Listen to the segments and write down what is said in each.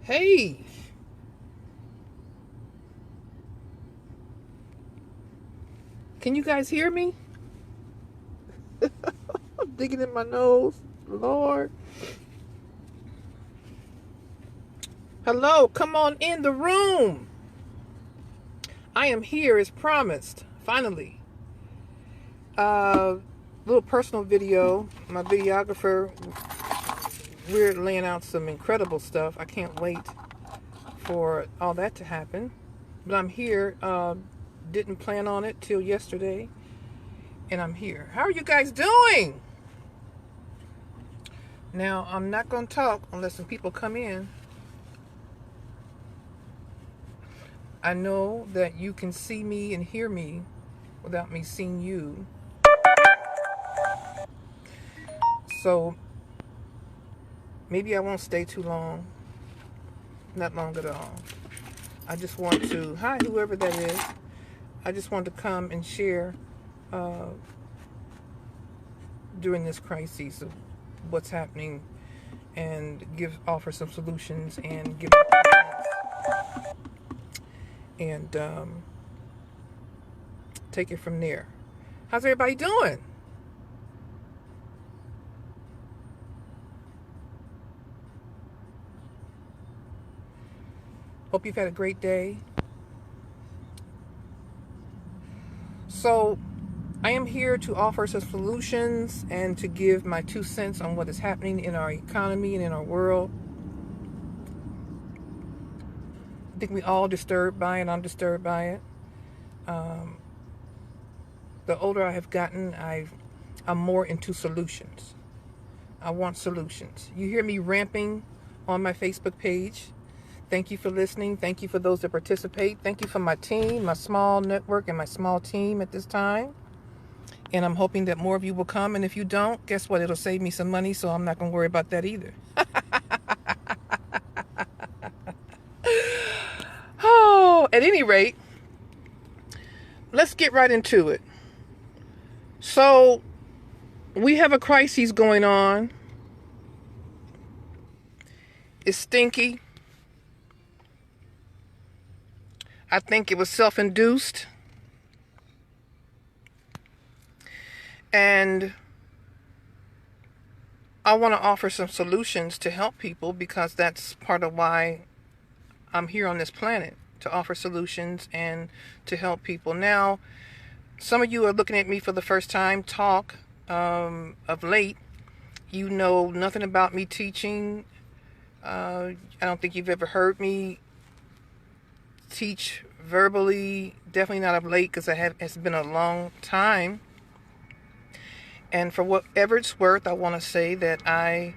Hey, can you guys hear me? I'm digging in my nose. Lord. Hello, come on in the room. I am here as promised, finally. Little personal video. My videographer, we're laying out some incredible stuff. I can't wait for all that to happen. But I'm here. Didn't plan on it till yesterday. And I'm here. How are you guys doing? Now, I'm not going to talk unless some people come in. I know that you can see me and hear me without me seeing you. So, maybe I won't stay too long. Not long at all. I just want to, hi, whoever that is. I just want to come and share during this crisis of what's happening and offer some solutions and give and take it from there. How's everybody doing? Hope you've had a great day. So, I am here to offer some solutions and to give my 2 cents on what is happening in our economy and in our world. I think we all disturbed by it. I'm disturbed by it. The older I have gotten, I'm more into solutions. I want solutions. You hear me ramping on my Facebook page. Thank you for listening. Thank you for those that participate. Thank you for my team, my small network, and my small team at this time. And I'm hoping that more of you will come. And if you don't, guess what? It'll save me some money, so I'm not going to worry about that either. Oh, at any rate, let's get right into it. So, we have a crisis going on. It's stinky. I think it was self-induced. And I want to offer some solutions to help people because that's part of why I'm here on this planet, to offer solutions and to help people. Now, some of you are looking at me for the first time talk of late. You know nothing about me teaching. I don't think you've ever heard me teach verbally, definitely not of late because it's been a long time. And for whatever it's worth, I want to say that I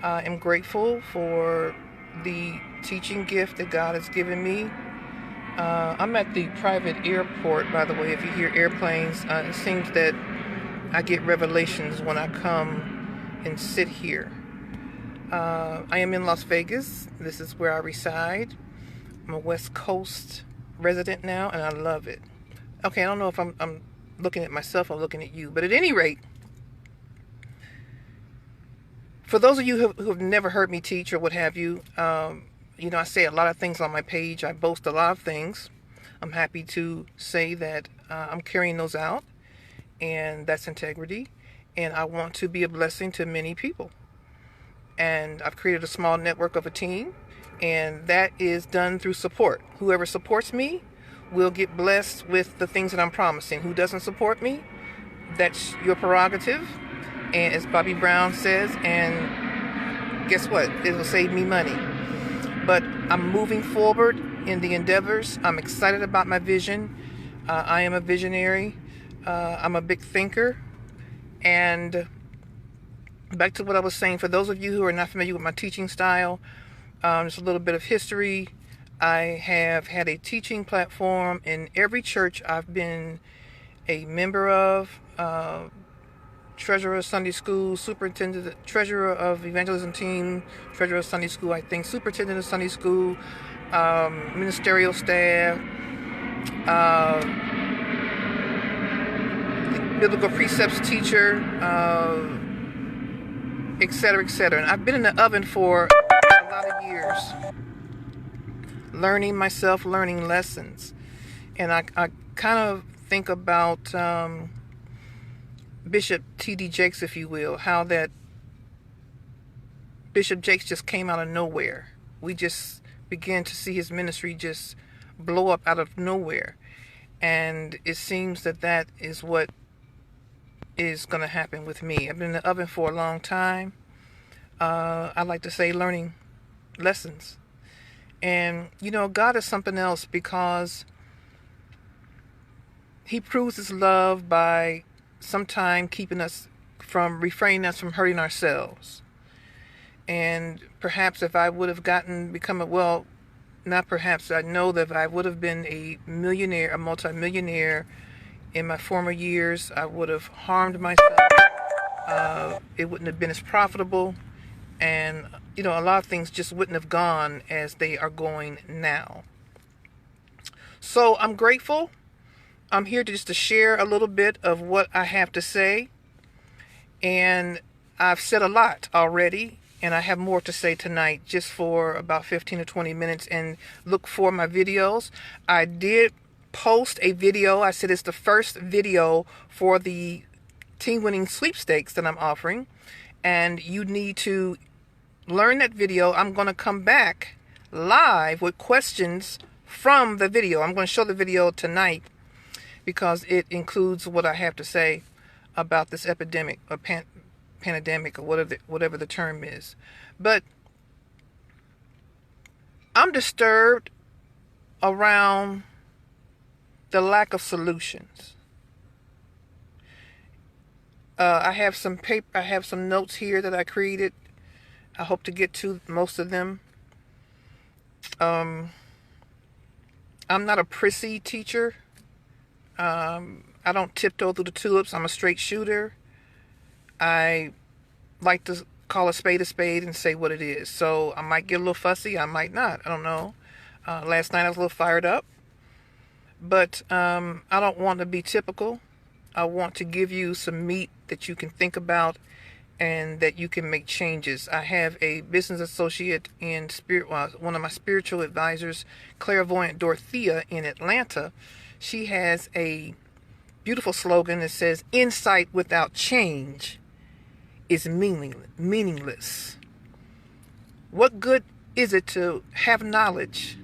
am grateful for the teaching gift that God has given me. I'm at the private airport, by the way. If you hear airplanes, it seems that I get revelations when I come and sit here. I am in Las Vegas. This is where I reside. I'm a West Coast resident now, and I love it. Okay, I don't know if I'm looking at myself or looking at you, but at any rate, for those of you who have never heard me teach or what have you, I say a lot of things on my page. I boast a lot of things. I'm happy to say that I'm carrying those out, and that's integrity. And I want to be a blessing to many people. And I've created a small network of a team, and that is done through support. Whoever supports me will get blessed with the things that I'm promising. Who doesn't support me, that's your prerogative. And as Bobby Brown says, and guess what? It'll save me money. But I'm moving forward in the endeavors. I'm excited about my vision. I am a visionary. I'm a big thinker. And back to what I was saying, for those of you who are not familiar with my teaching style, just a little bit of history. I have had a teaching platform in every church I've been a member of. Treasurer of Sunday School, superintendent, treasurer of evangelism team, treasurer of Sunday School, I think, superintendent of Sunday School, ministerial staff, biblical precepts teacher, et cetera, et cetera. And I've been in the oven for a lot of years. learning myself, learning lessons. And I kind of think about Bishop T.D. Jakes, if you will, how that Bishop Jakes just came out of nowhere. We just began to see his ministry just blow up out of nowhere. And it seems that that is what is going to happen with me. I've been in the oven for a long time. I like to say learning lessons. And, you know, God is something else, because he proves his love by sometimes refraining us from hurting ourselves. And perhaps if I would have not perhaps, I know that if I would have been a multimillionaire in my former years, I would have harmed myself. It wouldn't have been as profitable. And, you know, a lot of things just wouldn't have gone as they are going now. So I'm grateful. I'm here to share a little bit of what I have to say. And I've said a lot already. And I have more to say tonight, just for about 15 to 20 minutes. And look for my videos. I did post a video. I said it's the first video for the Team Winning Sweepstakes that I'm offering. And you need to learn that video. I'm going to come back live with questions from the video. I'm going to show the video tonight because it includes what I have to say about this epidemic or pandemic or whatever the term is. But I'm disturbed around the lack of solutions. I have some paper. I have some notes here that I created. I hope to get to most of them. I'm not a prissy teacher. I don't tiptoe through the tulips. I'm a straight shooter. I like to call a spade and say what it is. So I might get a little fussy. I might not. I don't know. Last night I was a little fired up. But I don't want to be typical. I want to give you some meat that you can think about and that you can make changes. I have a business associate in one of my spiritual advisors, Clairvoyant Dorothea in Atlanta. She has a beautiful slogan that says, "Insight without change is meaningless." What good is it to have knowledge,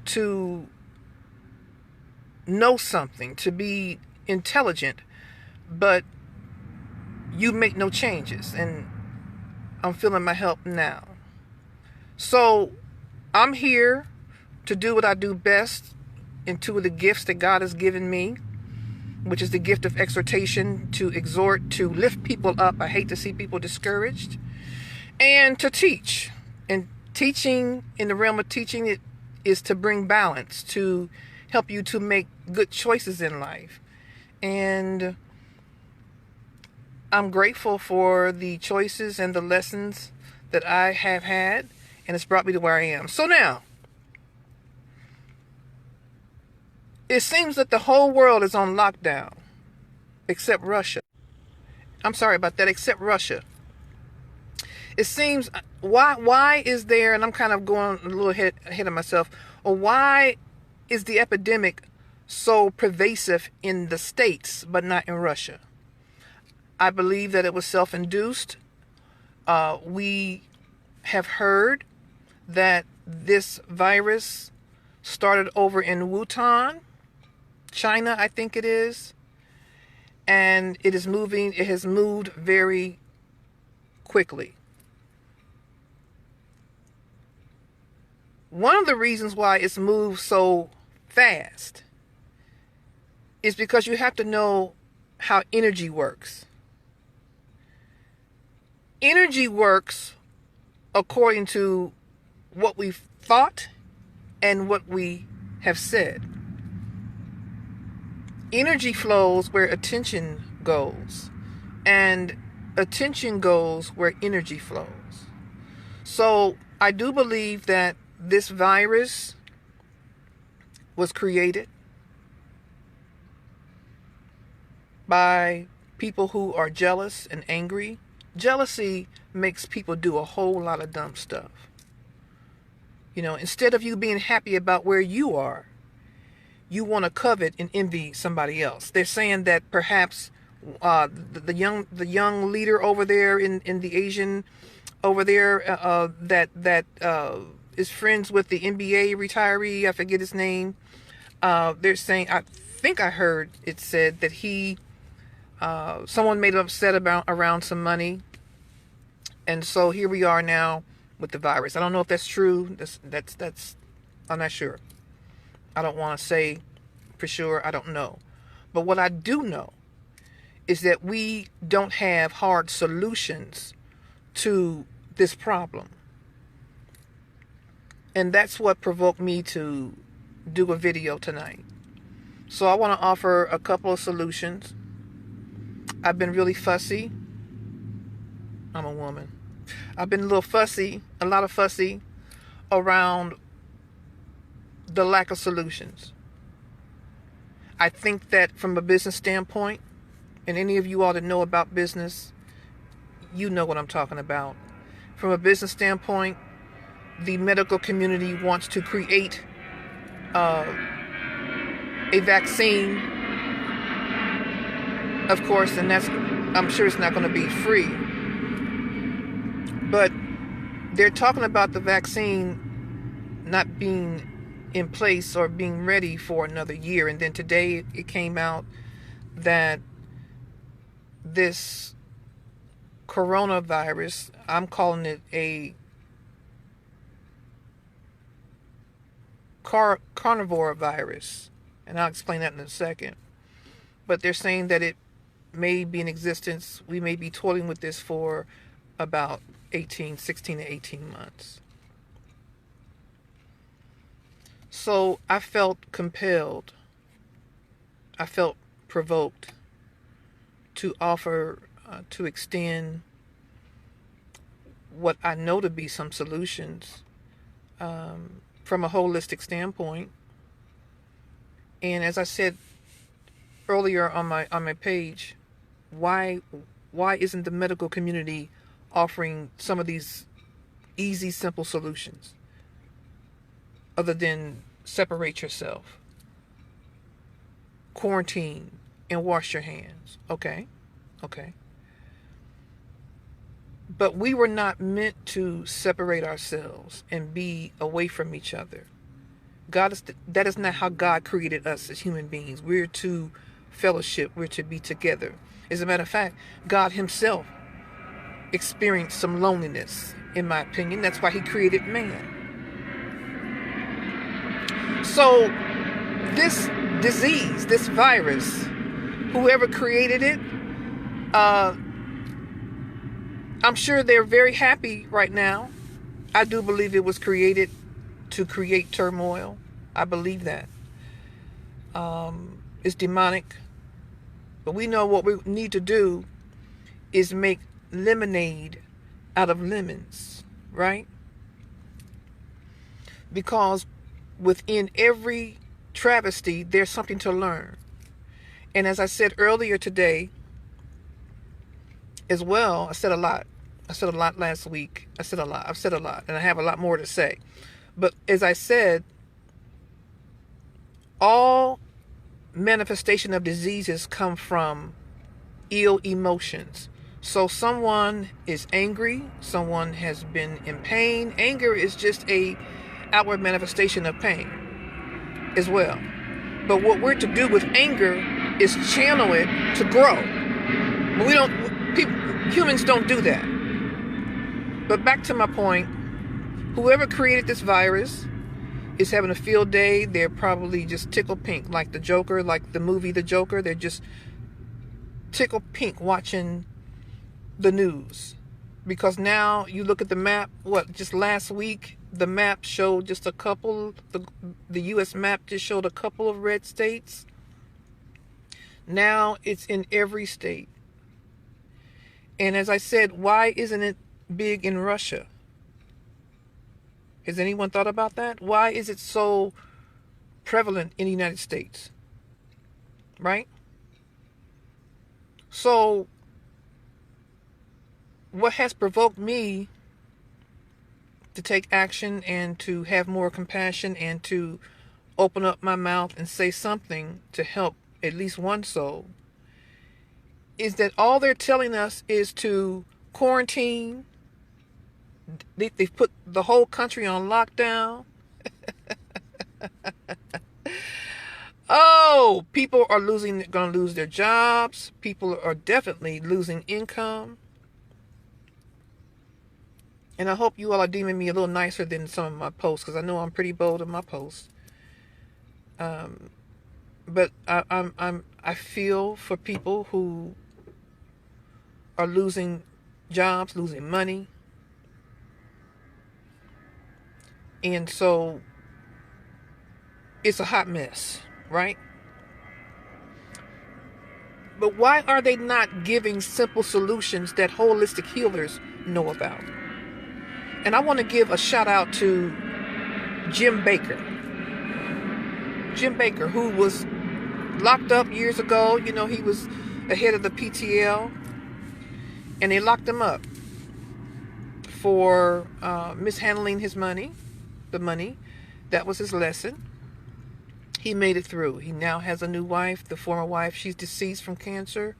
to know something, to be intelligent, but you make no changes? And I'm feeling my help now. So I'm here to do what I do best in two of the gifts that God has given me, which is the gift of exhortation, to exhort, to lift people up. I hate to see people discouraged. And to teach. And teaching, in the realm of teaching, it is to bring balance, to help you to make good choices in life. And I'm grateful for the choices and the lessons that I have had, and it's brought me to where I am. So now, it seems that the whole world is on lockdown, except Russia. I'm sorry about that, except Russia. It seems, why is there, and I'm kind of going a little ahead of myself, or why is the epidemic so pervasive in the States, but not in Russia? I believe that it was self-induced. We have heard that this virus started over in Wuhan, China, I think it is. And it has moved very quickly. One of the reasons why it's moved so fast is because you have to know how energy works. Energy works according to what we've thought and what we have said. Energy flows where attention goes, and attention goes where energy flows. So I do believe that this virus was created by people who are jealous and angry. Jealousy makes people do a whole lot of dumb stuff. Instead of you being happy about where you are, you want to covet and envy somebody else. They're saying that perhaps the young leader over there in the Asian over there that is friends with the NBA retiree. I forget his name. They're saying, I think I heard it said that someone made him upset around some money, and so here we are now with the virus. I don't know if that's true. That's I'm not sure. I don't want to say for sure. I don't know. But what I do know is that we don't have hard solutions to this problem. And that's what provoked me to do a video tonight. So I want to offer a couple of solutions. I've been really fussy. I'm a woman. I've been a lot of fussy around the lack of solutions. I think that from a business standpoint, and any of you all that know about business, you know what I'm talking about. From a business standpoint, the medical community wants to create a vaccine, of course, and I'm sure it's not going to be free. But they're talking about the vaccine not being in place or being ready for another year. And then today it came out that this coronavirus, I'm calling it a carnivore virus, and I'll explain that in a second. But they're saying that it may be in existence. We may be toiling with this for about 16 to 18 months. So I felt compelled, I felt provoked to offer, to extend what I know to be some solutions from a holistic standpoint. And as I said earlier on my page, why isn't the medical community offering some of these easy, simple solutions other than separate yourself, quarantine, and wash your hands? Okay. But we were not meant to separate ourselves and be away from each other. That is not how God created us as human beings. We're to fellowship. We're to be together. As a matter of fact, God himself experienced some loneliness, in my opinion. That's why he created man. So this disease, this virus, whoever created it, I'm sure they're very happy right now. I do believe it was created to create turmoil. I believe that. It's demonic. But we know what we need to do is make lemonade out of lemons, right? Because within every travesty, there's something to learn. And as I said earlier today, as well, I said a lot last week. I've said a lot, and I have a lot more to say. But as I said, all manifestation of diseases come from ill emotions. So someone is angry, someone has been in pain. Anger is just a outward manifestation of pain as well. But what we're to do with anger is channel it to grow. Humans don't do that. But back to my point, whoever created this virus is having a field day. They're probably just tickle pink, like the Joker, like the movie The Joker. They're just tickle pink watching the news. Because now you look at the map, just last week, the map showed just a couple, the U.S. map just showed a couple of red states. Now it's in every state. And as I said, why isn't it big in Russia? Has anyone thought about that? Why is it so prevalent in the United States? Right? So, what has provoked me to take action and to have more compassion and to open up my mouth and say something to help at least one soul is that all they're telling us is to quarantine. They've put the whole country on lockdown. Oh, people are going to lose their jobs. People are definitely losing income. And I hope you all are deeming me a little nicer than some of my posts, because I know I'm pretty bold in my posts. But I feel for people who are losing jobs, losing money. And so it's a hot mess, right? But why are they not giving simple solutions that holistic healers know about? And I want to give a shout out to Jim Bakker. Jim Bakker, who was locked up years ago. You know, he was the head of the PTL. And they locked him up for mishandling his money. The money. That was his lesson. He made it through. He now has a new wife. The former wife, she's deceased from cancer.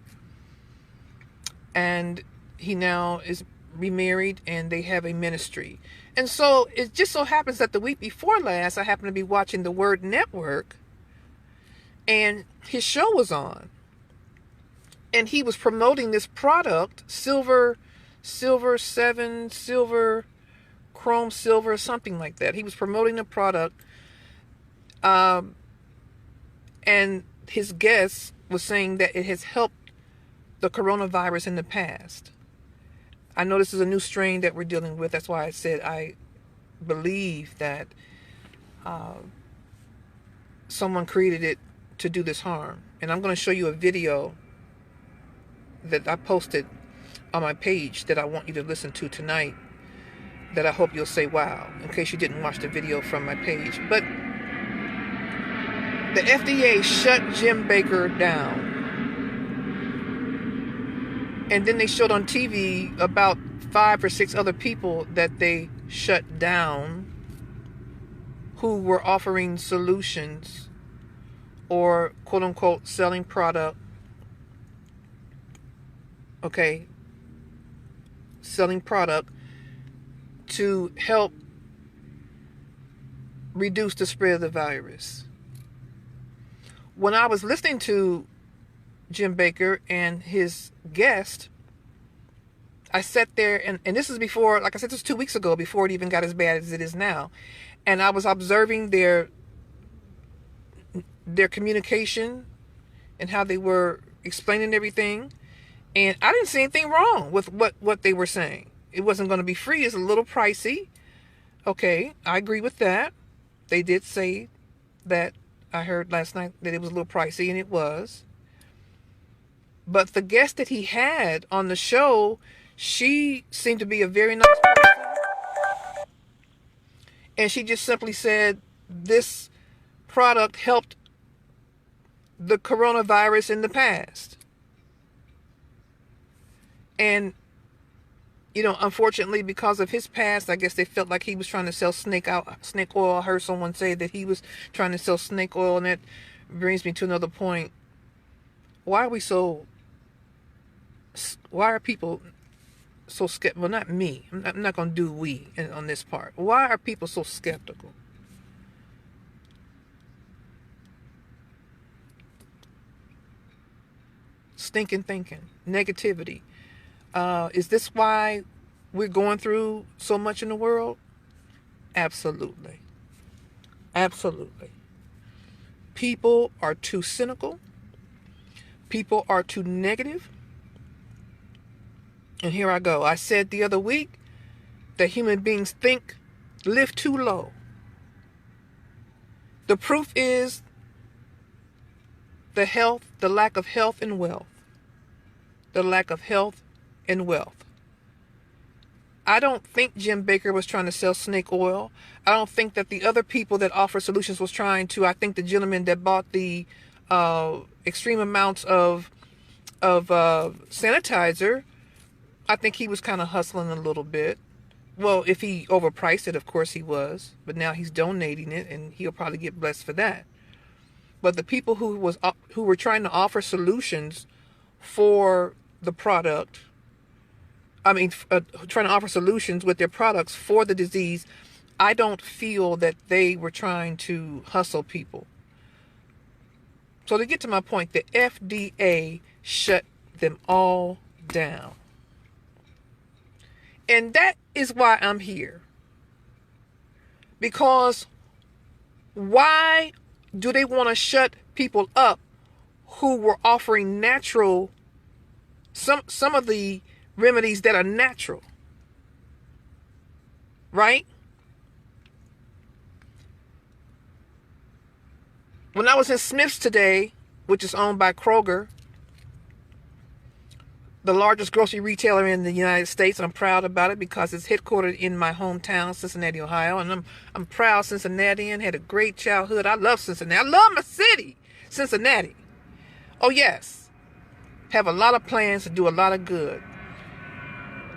And he now is remarried and they have a ministry. And so it just so happens that the week before last, I happened to be watching the Word Network and his show was on. And he was promoting this product, Silver 7, Silver, Chrome Silver, something like that. He was promoting the product. And his guest was saying that it has helped the coronavirus in the past. I know this is a new strain that we're dealing with. That's why I said I believe that someone created it to do this harm. And I'm going to show you a video that I posted on my page that I want you to listen to tonight, that I hope you'll say wow, in case you didn't watch the video from my page. But the FDA shut Jim Bakker down. And then they showed on TV about 5 or 6 other people that they shut down who were offering solutions or quote unquote selling product. Okay. Selling product to help reduce the spread of the virus. When I was listening to Jim Bakker and his guest, I sat there and this is before, like I said, this was 2 weeks ago, before it even got as bad as it is now. And I was observing their communication and how they were explaining everything. And I didn't see anything wrong with what they were saying. It wasn't going to be free. It's a little pricey. Okay, I agree with that. They did say that. I heard last night that it was a little pricey, and it was. But the guest that he had on the show, she seemed to be a very nice person. And she just simply said, this product helped the coronavirus in the past. And, you know, unfortunately, because of his past, I guess they felt like he was trying to sell snake oil. I heard someone say that he was trying to sell snake oil, and that brings me to another point. Why are people so skeptical? Well, not me. I'm not going to do we on this part. Why are people so skeptical? Stinking thinking. Negativity. Is this why we're going through so much in the world? Absolutely. Absolutely. People are too cynical. People are too negative. And here I go. I said the other week that human beings live too low. The proof is the lack of health and wealth. The lack of health and wealth. I don't think Jim Bakker was trying to sell snake oil. I don't think that the other people that offer solutions was trying to. I think the gentleman that bought the extreme amounts of sanitizer, I think he was kind of hustling a little bit. Well, if he overpriced it, of course he was. But now he's donating it, and he'll probably get blessed for that. But the people who were trying to offer solutions for the product, trying to offer solutions with their products for the disease, I don't feel that they were trying to hustle people. So to get to my point, the FDA shut them all down. And that is why I'm here. Because why do they want to shut people up who were offering natural, some of the remedies that are natural? Right? When I was in Smith's today, which is owned by Kroger, the largest grocery retailer in the United States, and I'm proud about it because it's headquartered in my hometown, Cincinnati, Ohio, and I'm proud Cincinnatian, had a great childhood. I love Cincinnati. I love my city, Cincinnati. Oh yes, have a lot of plans to do a lot of good.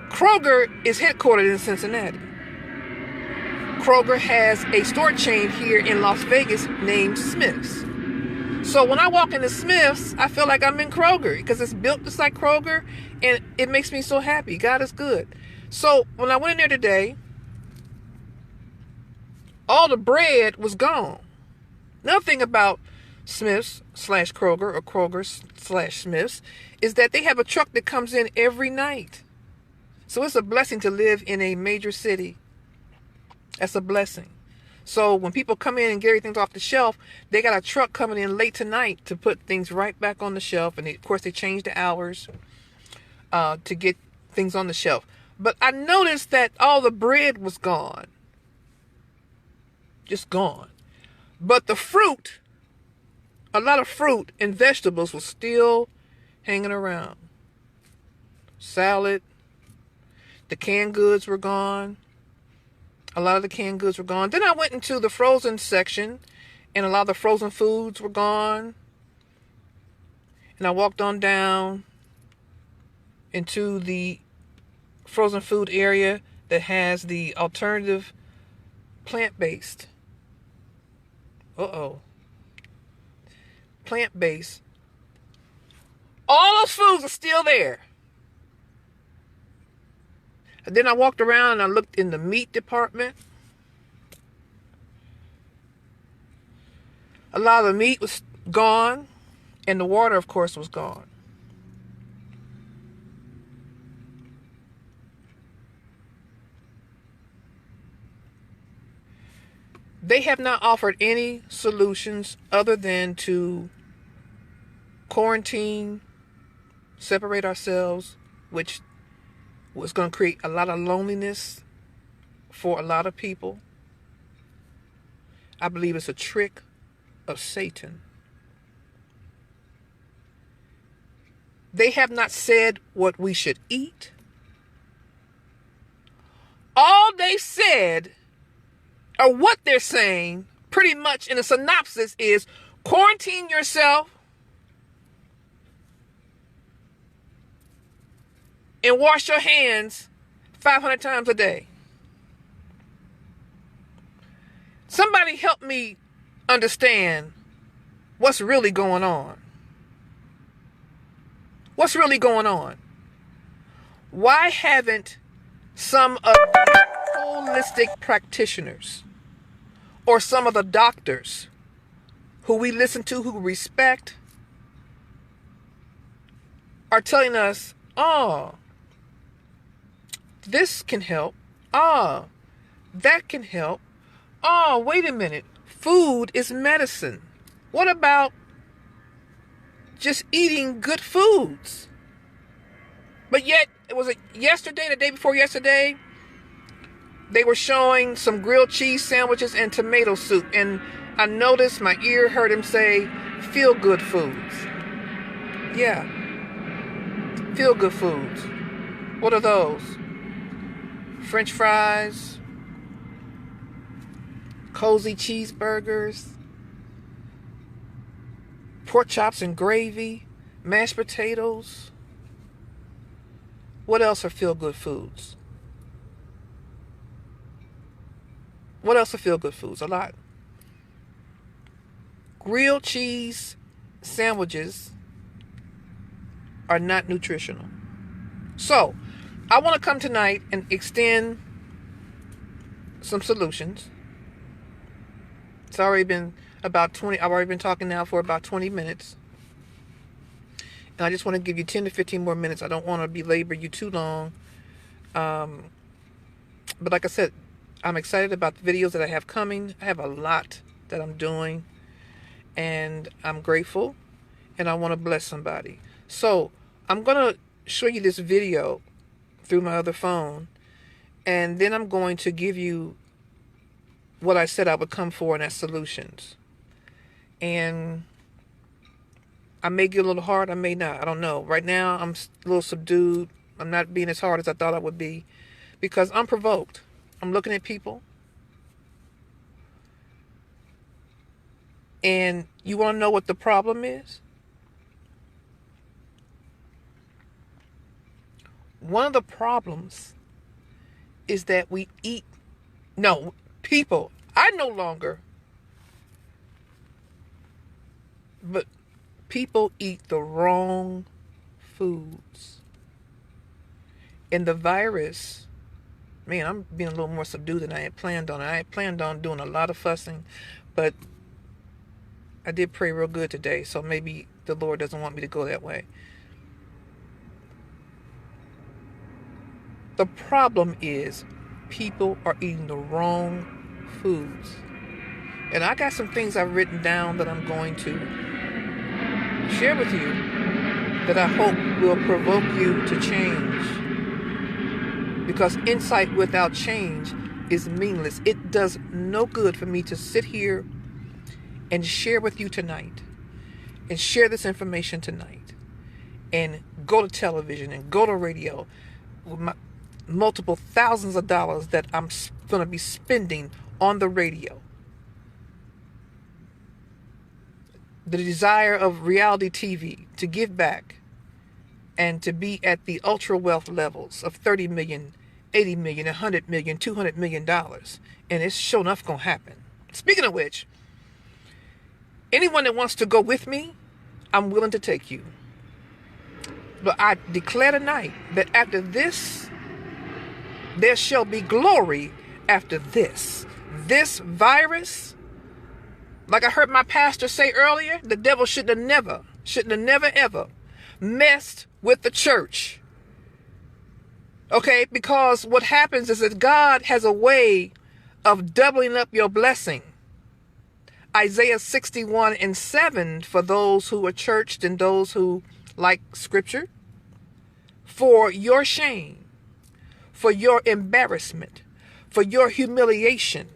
Kroger is headquartered in Cincinnati. Kroger has a store chain here in Las Vegas named Smith's. So when I walk into Smith's, I feel like I'm in Kroger because it's built just like Kroger, and it makes me so happy. God is good. So when I went in there today, all the bread was gone. Another thing about Smith's / Kroger, or Kroger / Smith's, is that they have a truck that comes in every night. So it's a blessing to live in a major city. That's a blessing. So when people come in and get everything off the shelf, they got a truck coming in late tonight to put things right back on the shelf. And of course, they change the hours to get things on the shelf. But I noticed that all the bread was gone. Just gone. But the fruit, a lot of fruit and vegetables was still hanging around. Salad. The canned goods were gone. A lot of the canned goods were gone. Then I went into the frozen section, and a lot of the frozen foods were gone. And I walked on down into the frozen food area that has the alternative plant-based. Plant-based. All those foods are still there. And then I walked around and I looked in the meat department. A lot of the meat was gone, and the water, of course, was gone. They have not offered any solutions other than to quarantine, separate ourselves, which was going to create a lot of loneliness for a lot of people. I believe it's a trick of Satan. They have not said what we should eat. All they said, or what they're saying, pretty much in a synopsis, is quarantine yourself and wash your hands 500 times a day. Somebody help me understand what's really going on. What's really going on? Why haven't some of the holistic practitioners or some of the doctors who we listen to, who respect, are telling us, oh, this can help. Oh, that can help. Oh, wait a minute. Food is medicine. What about just eating good foods? But yet, it was yesterday, the day before yesterday, they were showing some grilled cheese sandwiches and tomato soup. And I noticed, my ear heard him say, feel good foods. Yeah. Feel good foods. What are those? French fries, cozy cheeseburgers, pork chops and gravy, mashed potatoes. What else are feel-good foods? What else are feel-good foods? A lot. Grilled cheese sandwiches are not nutritional. So, I want to come tonight and extend some solutions. It's already been about 20, I've already been talking now for about 20 minutes. And I just want to give you 10 to 15 more minutes. I don't want to belabor you too long. But like I said, I'm excited about the videos that I have coming. I have a lot that I'm doing. And I'm grateful. And I want to bless somebody. So, I'm going to show you this video through my other phone. And then I'm going to give you what I said I would come for, and that's solutions. And I may get a little hard, I may not. I don't know. Right now, I'm a little subdued. I'm not being as hard as I thought I would be because I'm provoked. I'm looking at people. And you want to know what the problem is? One of the problems is that we eat... No, people. I no longer... But people eat the wrong foods. And the virus... Man, I'm being a little more subdued than I had planned on. I had planned on doing a lot of fussing, but I did pray real good today, so maybe the Lord doesn't want me to go that way. The problem is people are eating the wrong foods. And I got some things I've written down that I'm going to share with you that I hope will provoke you to change. Because insight without change is meaningless. It does no good for me to sit here and share with you tonight and share this information tonight and go to television and go to radio with my multiple thousands of dollars that I'm going to be spending on the radio. The desire of reality TV to give back and to be at the ultra wealth levels of 30 million, 80 million, 100 million, 200 million dollars. And it's sure enough going to happen. Speaking of which, anyone that wants to go with me, I'm willing to take you. But I declare tonight that after this, there shall be glory after this. This virus, like I heard my pastor say earlier, the devil should have never ever messed with the church. Okay, because what happens is that God has a way of doubling up your blessing. Isaiah 61:7 for those who are churched and those who like scripture. For your shame, for your embarrassment, for your humiliation,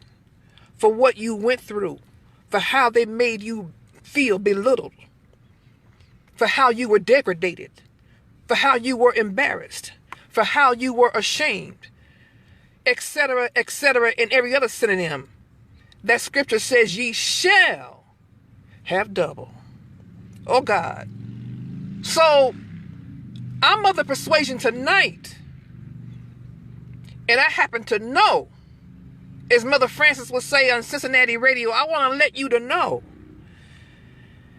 for what you went through, for how they made you feel belittled, for how you were degraded, for how you were embarrassed, for how you were ashamed, etc., etc., and every other synonym. That scripture says, ye shall have double. Oh God. So, I'm of the persuasion tonight, and I happen to know, as Mother Francis would say on Cincinnati radio, I want to let you to know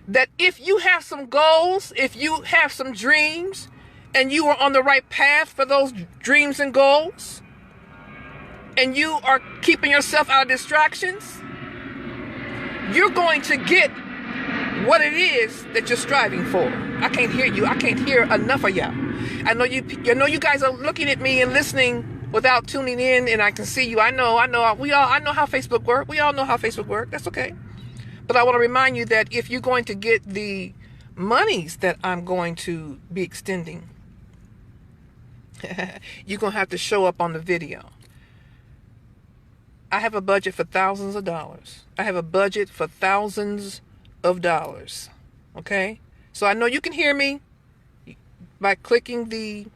that if you have some goals, if you have some dreams, and you are on the right path for those dreams and goals, and you are keeping yourself out of distractions, you're going to get what it is that you're striving for. I can't hear you. I can't hear enough of y'all. I know you guys are looking at me and listening without tuning in, and I can see you. I know. I know how Facebook works. We all know how Facebook works. That's okay. But I want to remind you that if you're going to get the monies that I'm going to be extending, you're going to have to show up on the video. I have a budget for thousands of dollars. I have a budget for thousands of dollars. Okay? So I know you can hear me by clicking the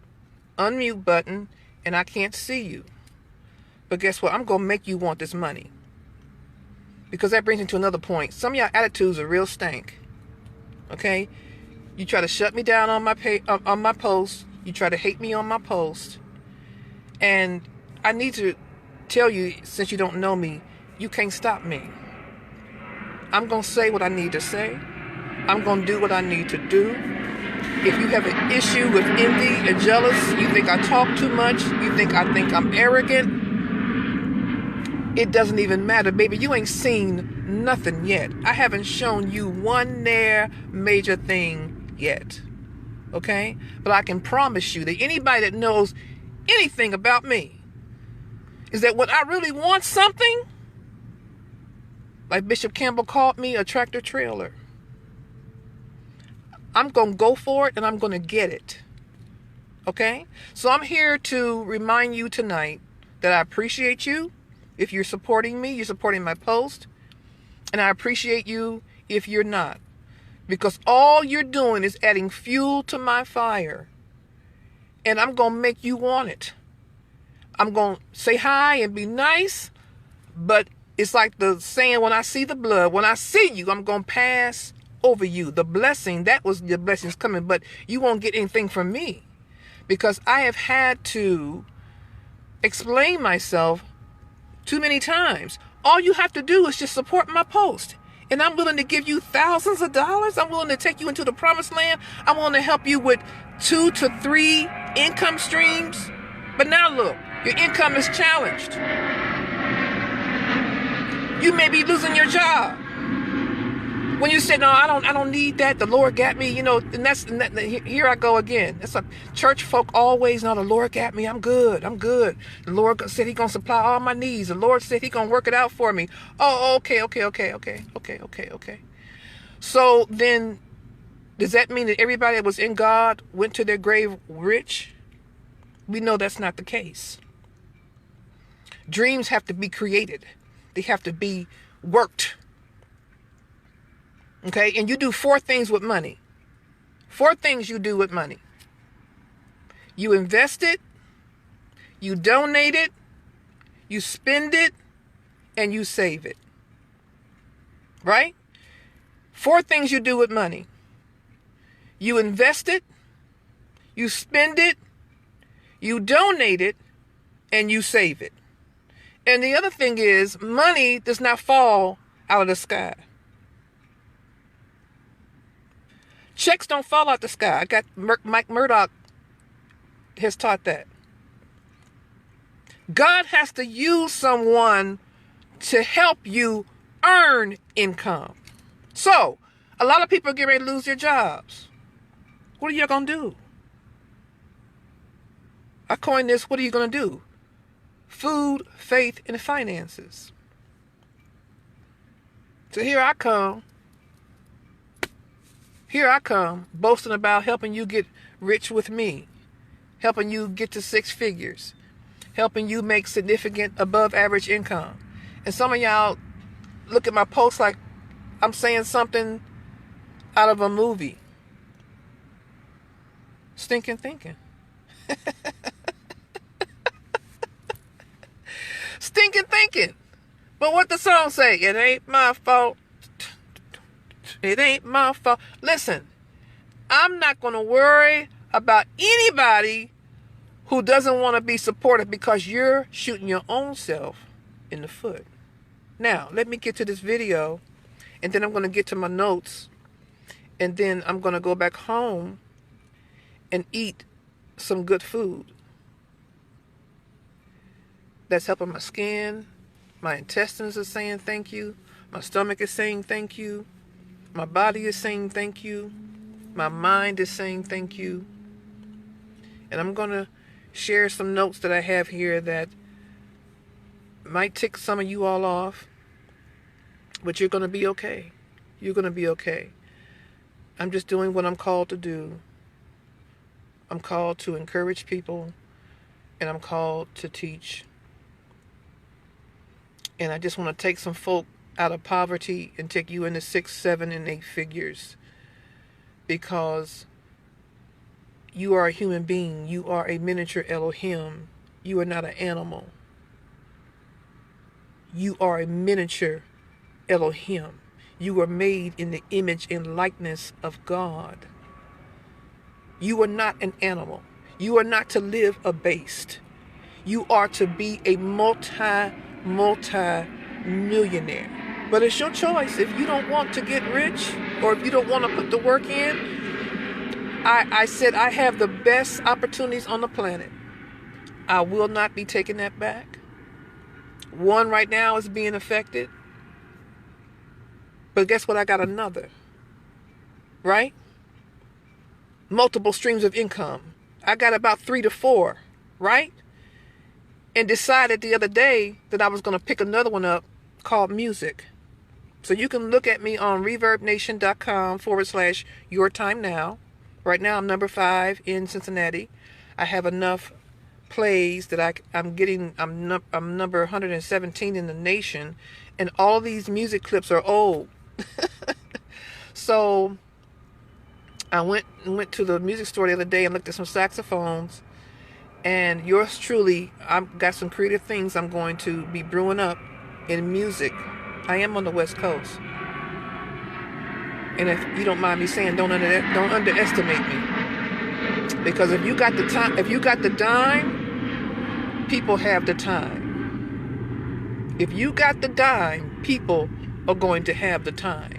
unmute button, and I can't see you. But guess what? I'm going to make you want this money. Because that brings me to another point. Some of y'all attitudes are real stank. Okay? You try to shut me down on my post. You try to hate me on my post. And I need to tell you, since you don't know me, you can't stop me. I'm going to say what I need to say. I'm going to do what I need to do. If you have an issue with envy and jealous, you think I talk too much, you think I'm arrogant, it doesn't even matter, baby. You ain't seen nothing yet. I haven't shown you one major thing yet. Okay? But I can promise you that anybody that knows anything about me is that when I really want something, like Bishop Campbell called me, a tractor trailer, I'm going to go for it and I'm going to get it. Okay? So I'm here to remind you tonight that I appreciate you. If you're supporting me, you're supporting my post. And I appreciate you if you're not. Because all you're doing is adding fuel to my fire. And I'm going to make you want it. I'm going to say hi and be nice. But it's like the saying, when I see the blood, when I see you, I'm going to pass over you. The blessing, that was the blessings coming. But you won't get anything from me. Because I have had to explain myself too many times. All you have to do is just support my post. And I'm willing to give you thousands of dollars. I'm willing to take you into the promised land. I'm willing to help you with 2 to 3 income streams. But now look, your income is challenged. You may be losing your job. When you say, no, I don't need that. The Lord got me, and here I go again. That's a church folk always, no, the Lord got me. I'm good. The Lord said He's going to supply all my needs. The Lord said He's going to work it out for me. Oh, okay. So then, does that mean that everybody that was in God went to their grave rich? We know that's not the case. Dreams have to be created. They have to be worked. Okay, and you do 4 things with money. 4 things you do with money. You invest it, you donate it, you spend it, and you save it. Right? 4 things you do with money. You invest it, you spend it, you donate it, and you save it. And the other thing is, money does not fall out of the sky. Checks don't fall out the sky. Mike Murdoch has taught that. God has to use someone to help you earn income. So, a lot of people get ready to lose their jobs. What are you going to do? I coined this, what are you going to do? Food, faith, and finances. So here I come boasting about helping you get rich with me, helping you get to 6 figures, helping you make significant above average income. And some of y'all look at my posts like I'm saying something out of a movie. Stinking thinking. Stinking thinking. But what the song say? It ain't my fault. It ain't my fault. Listen, I'm not going to worry about anybody who doesn't want to be supported because you're shooting your own self in the foot. Now, let me get to this video, and then I'm going to get to my notes, and then I'm going to go back home and eat some good food that's helping my skin. My intestines are saying thank you. My stomach is saying thank you. My body is saying thank you. My mind is saying thank you. And I'm going to share some notes that I have here that might tick some of you all off. But you're going to be okay. You're going to be okay. I'm just doing what I'm called to do. I'm called to encourage people. And I'm called to teach. And I just want to take some folk out of poverty and take you into 6, 7, and 8 figures. Because you are a human being. You are a miniature Elohim. You are not an animal. You are a miniature Elohim. You are made in the image and likeness of God. You are not an animal. You are not to live abased. You are to be a multi millionaire. But it's your choice. If you don't want to get rich, or if you don't want to put the work in, I said I have the best opportunities on the planet. I will not be taking that back. One right now is being affected. But guess what? I got another. Right? Multiple streams of income. I got about 3 to 4. Right? And decided the other day that I was going to pick another one up called music. So you can look at me on reverbnation.com/yourtimenow. Right now I'm number 5 in Cincinnati. I have enough plays that I'm number 117 in the nation, and all these music clips are old. So I went to the music store the other day and looked at some saxophones, and yours truly, I've got some creative things I'm going to be brewing up in music. I am on the West Coast, and if you don't mind me saying, don't underestimate me, because if you got the time, if you got the dime, people have the time. If you got the dime, people are going to have the time.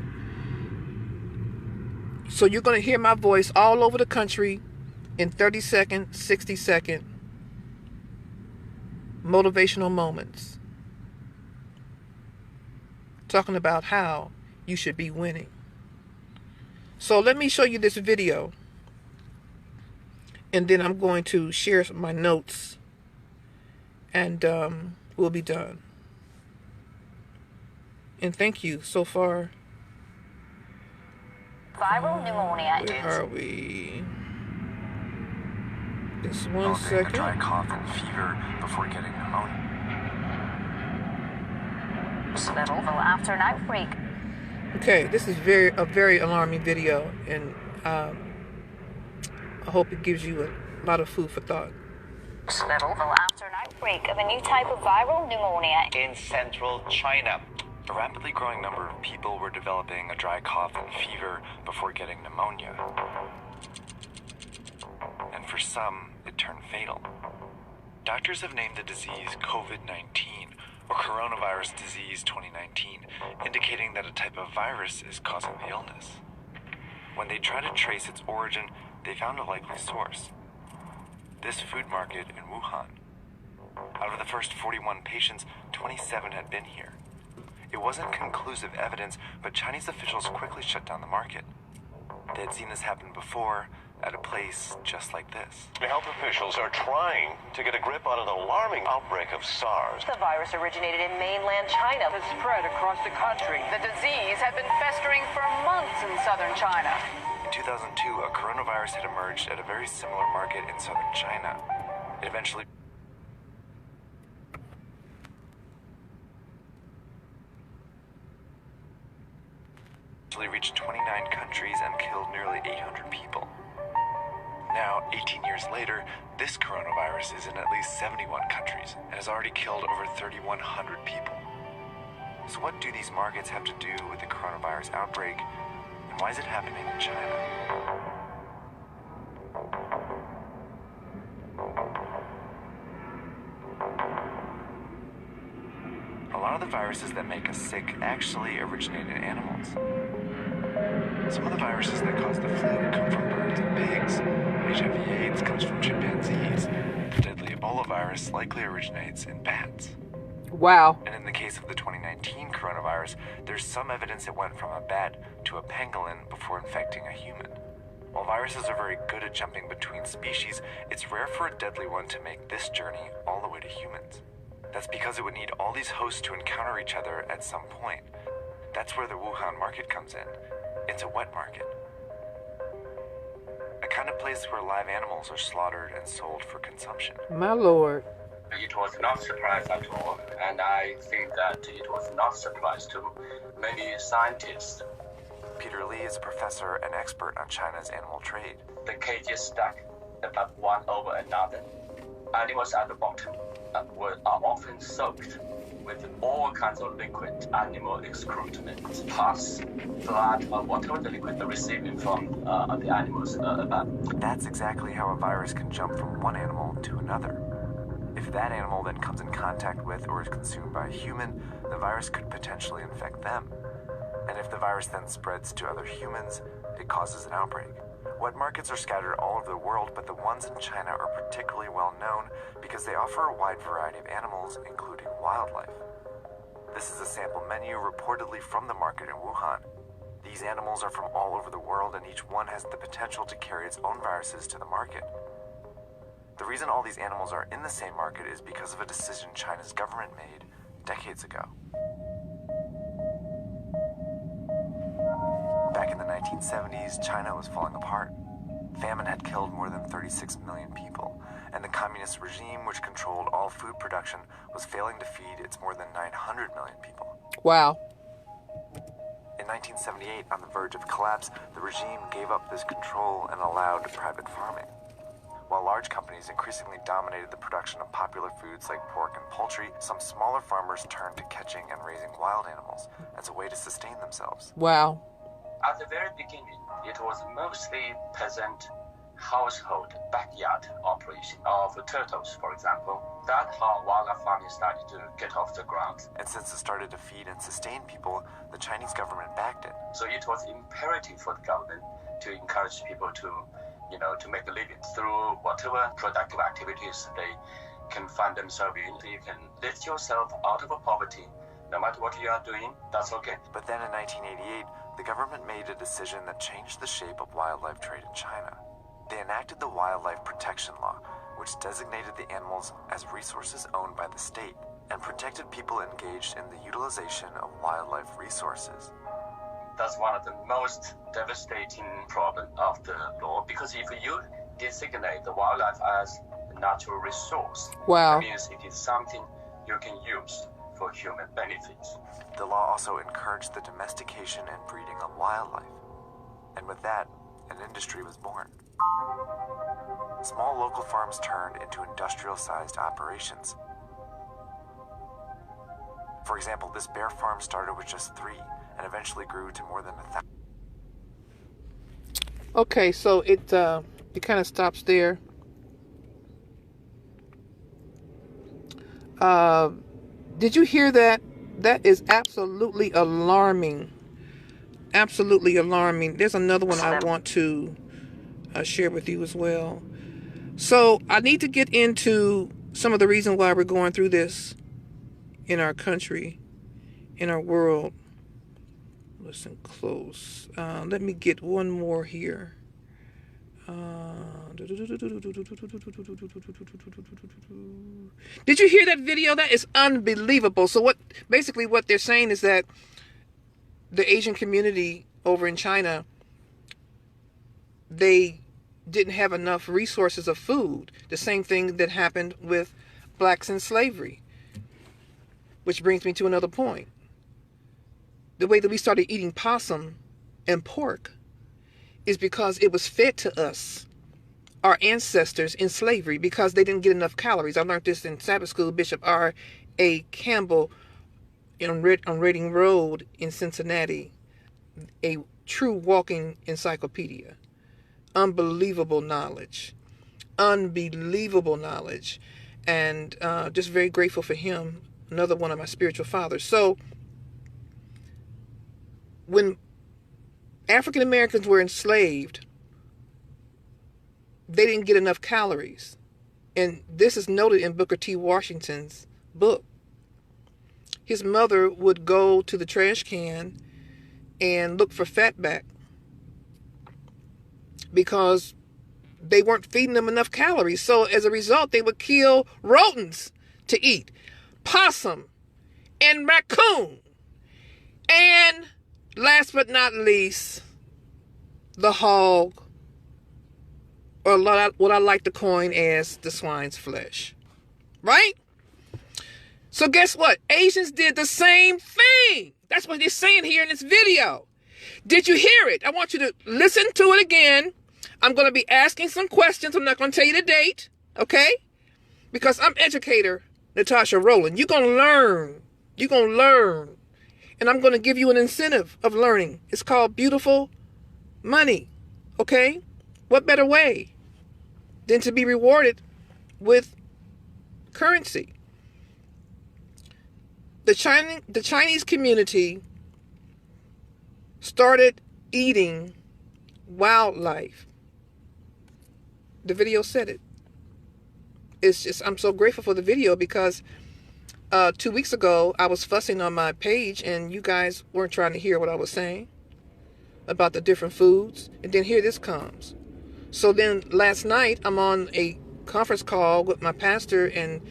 So you're going to hear my voice all over the country in 30-second, 60-second motivational moments, talking about how you should be winning. So let me show you this video, and then I'm going to share my notes, and we'll be done. And thank you so far. Viral pneumonia. Where are we? Just 1 second. Dry cough and fever before getting pneumonia. Level after an outbreak. Okay, this is a very alarming video, and I hope it gives you a lot of food for thought. Level after an outbreak of a new type of viral pneumonia in central China. A rapidly growing number of people were developing a dry cough and fever before getting pneumonia. And for some, it turned fatal. Doctors have named the disease COVID-19, or Coronavirus Disease 2019, indicating that a type of virus is causing the illness. When they tried to trace its origin, they found a likely source: this food market in Wuhan. Out of the first 41 patients, 27 had been here. It wasn't conclusive evidence, but Chinese officials quickly shut down the market. They had seen this happen before, at a place just like this. The health officials are trying to get a grip on an alarming outbreak of SARS. The virus originated in mainland China. Has spread across the country. The disease had been festering for months in southern China. In 2002, a coronavirus had emerged at a very similar market in southern China. It eventually reached 29 countries and killed nearly 800 people. Now, 18 years later, this coronavirus is in at least 71 countries and has already killed over 3,100 people. So what do these markets have to do with the coronavirus outbreak, and why is it happening in China? A lot of the viruses that make us sick actually originate in animals. Some of the viruses that cause the flu come from birds and pigs. HIV/AIDS comes from chimpanzees. The deadly Ebola virus likely originates in bats. Wow. And in the case of the 2019 coronavirus, there's some evidence it went from a bat to a pangolin before infecting a human. While viruses are very good at jumping between species, it's rare for a deadly one to make this journey all the way to humans. That's because it would need all these hosts to encounter each other at some point. That's where the Wuhan market comes in. It's a wet market. A kind of place where live animals are slaughtered and sold for consumption. My Lord. It was not a surprise at all, and I think that it was not a surprise to many scientists. Peter Lee is a professor and expert on China's animal trade. The cages stacked up one over another. Animals at the bottom are often soaked with all kinds of liquid animal excrement, pus, blood, or whatever the liquid they're receiving from the animals above. That's exactly how a virus can jump from one animal to another. If that animal then comes in contact with or is consumed by a human, the virus could potentially infect them. And if the virus then spreads to other humans, it causes an outbreak. Wet markets are scattered all over the world, but the ones in China are particularly well known because they offer a wide variety of animals, including wildlife. This is a sample menu reportedly from the market in Wuhan. These animals are from all over the world, and each one has the potential to carry its own viruses to the market. The reason all these animals are in the same market is because of a decision China's government made decades ago. Back in the 1970s, China was falling apart. Famine had killed more than 36 million people, and the communist regime, which controlled all food production, was failing to feed its more than 900 million people. Wow. In 1978, on the verge of collapse, the regime gave up this control and allowed private farming. While large companies increasingly dominated the production of popular foods like pork and poultry, some smaller farmers turned to catching and raising wild animals as a way to sustain themselves. Wow. At the very beginning, it was mostly peasant household backyard operation of turtles, for example. That's how wildlife farming started to get off the ground. And since it started to feed and sustain people, the Chinese government backed it. So it was imperative for the government to encourage people to make a living through whatever productive activities they can find themselves in. You can lift yourself out of poverty. No matter what you are doing, that's okay. But then in 1988, the government made a decision that changed the shape of wildlife trade in China. They enacted the Wildlife Protection Law, which designated the animals as resources owned by the state and protected people engaged in the utilization of wildlife resources. That's one of the most devastating problems of the law, because if you designate the wildlife as a natural resource, Wow. that means it is something you can use for human benefits. The law also encouraged the domestication and breeding of wildlife. And with that, an industry was born. Small local farms turned into industrial-sized operations. For example, this bear farm started with just 3 and eventually grew to more than 1,000. Okay, so it kind of stops there. Did you hear that? That is absolutely alarming. Absolutely alarming. There's another one I want to share with you as well. So I need to get into some of the reason why we're going through this in our country, in our world. Listen close. Let me get one more here. Did you hear that video? That is unbelievable. So basically what they're saying is that the Asian community over in China, they didn't have enough resources of food. The same thing that happened with blacks in slavery. Which brings me to another point. The way that we started eating possum and pork is because it was fed to us, our ancestors in slavery, because they didn't get enough calories. I learned this in Sabbath school. Bishop R.A. Campbell on Reading Road in Cincinnati, a true walking encyclopedia. Unbelievable knowledge. Unbelievable knowledge. And just very grateful for him, another one of my spiritual fathers. So when African Americans were enslaved, they didn't get enough calories. And this is noted in Booker T. Washington's book. His mother would go to the trash can and look for fatback because they weren't feeding them enough calories. So as a result, they would kill rodents to eat. Possum and raccoon. And last but not least, the hog, or what I like to coin as the swine's flesh. Right? So guess what? Asians did the same thing. That's what they're saying here in this video. Did you hear it? I want you to listen to it again. I'm going to be asking some questions. I'm not going to tell you the date. Okay? Because I'm educator Natasha Rowland. You're going to learn. You're going to learn. And I'm going to give you an incentive of learning. It's called beautiful money. Okay? What better way than to be rewarded with currency. The Chinese community started eating wildlife. The video said it. It's just, I'm so grateful for the video because 2 weeks ago I was fussing on my page and you guys weren't trying to hear what I was saying about the different foods. And then here this comes. So then last night I'm on a conference call with my pastor and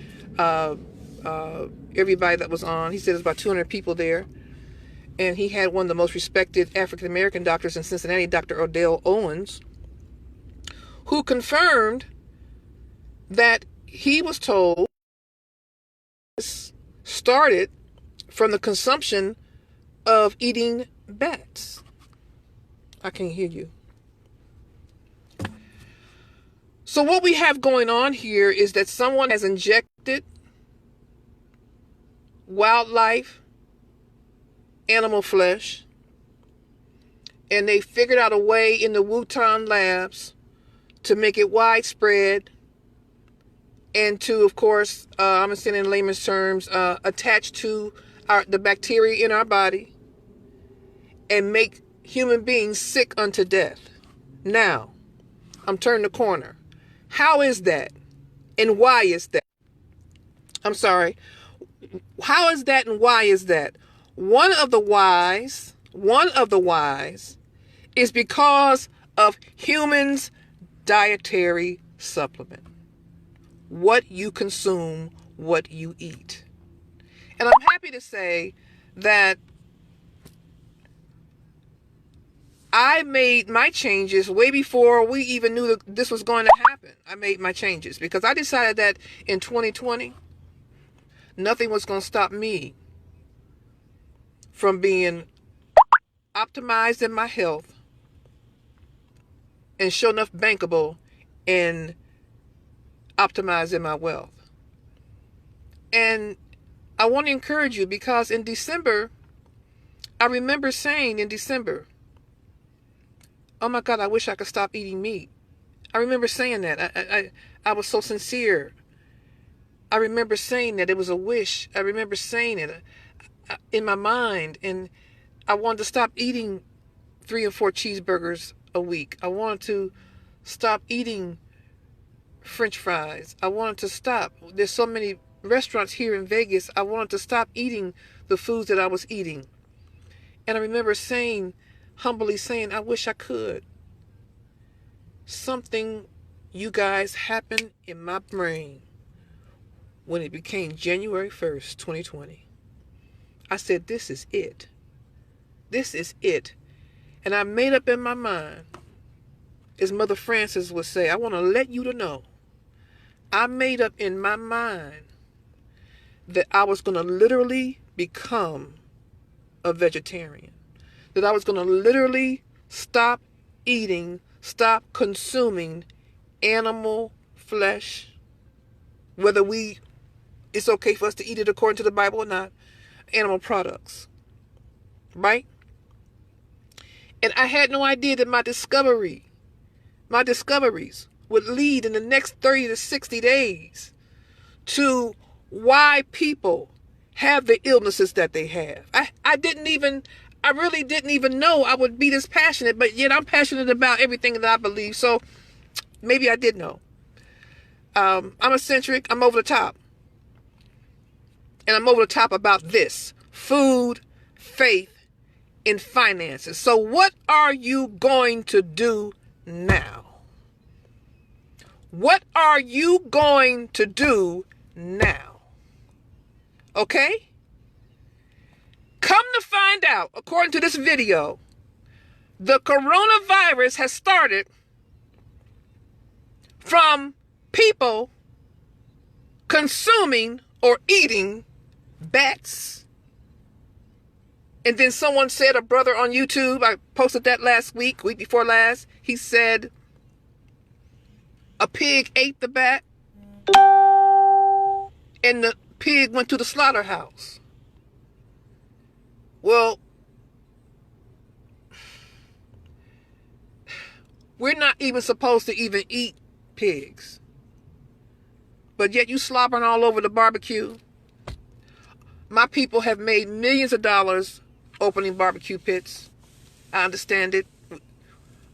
everybody that was on. He said there's about 200 people there. And he had one of the most respected African-American doctors in Cincinnati, Dr. Odell Owens, who confirmed that he was told this started from the consumption of eating bats. I can't hear you. So what we have going on here is that someone has injected wildlife, animal flesh, and they figured out a way in the Wuhan labs to make it widespread and to, of course, I'm going to say it in layman's terms, attach to the bacteria in our body and make human beings sick unto death. Now, I'm turning the corner. How is that? And why is that? I'm sorry. How is that and why is that? One of the whys is because of humans' dietary supplement. What you consume, what you eat. And I'm happy to say that I made my changes way before we even knew that this was going to happen. I made my changes because I decided that in 2020, nothing was going to stop me from being optimized in my health and sure enough bankable and optimized in my wealth. And I want to encourage you because in December, I remember saying in December, oh my God, I wish I could stop eating meat. I remember saying that. I was so sincere. I remember saying that it was a wish. I remember saying it in my mind. And I wanted to stop eating 3 or 4 cheeseburgers a week. I wanted to stop eating French fries. I wanted to stop. There's so many restaurants here in Vegas. I wanted to stop eating the foods that I was eating. And I remember saying, humbly saying, I wish I could. Something, you guys, happened in my brain when it became January 1st, 2020. I said, this is it. This is it. And I made up in my mind, as Mother Frances would say, I want to let you to know, I made up in my mind that I was going to literally become a vegetarian. That I was going to literally stop eating, stop consuming animal flesh, whether it's okay for us to eat it according to the Bible or not, animal products, right? And I had no idea that my discoveries would lead in the next 30 to 60 days to why people have the illnesses that they have. I really didn't even know I would be this passionate, but yet I'm passionate about everything that I believe. So maybe I did know. I'm eccentric. I'm over the top. And I'm over the top about this: food, faith, and finances. So what are you going to do now? What are you going to do now? Okay? Come to find out, according to this video, the coronavirus has started from people consuming or eating bats. And then someone said, a brother on YouTube, I posted that last week before last, he said a pig ate the bat and the pig went to the slaughterhouse. Well, we're not even supposed to even eat pigs. but yet you slobbering all over the barbecue. My people have made millions of dollars opening barbecue pits. I understand it.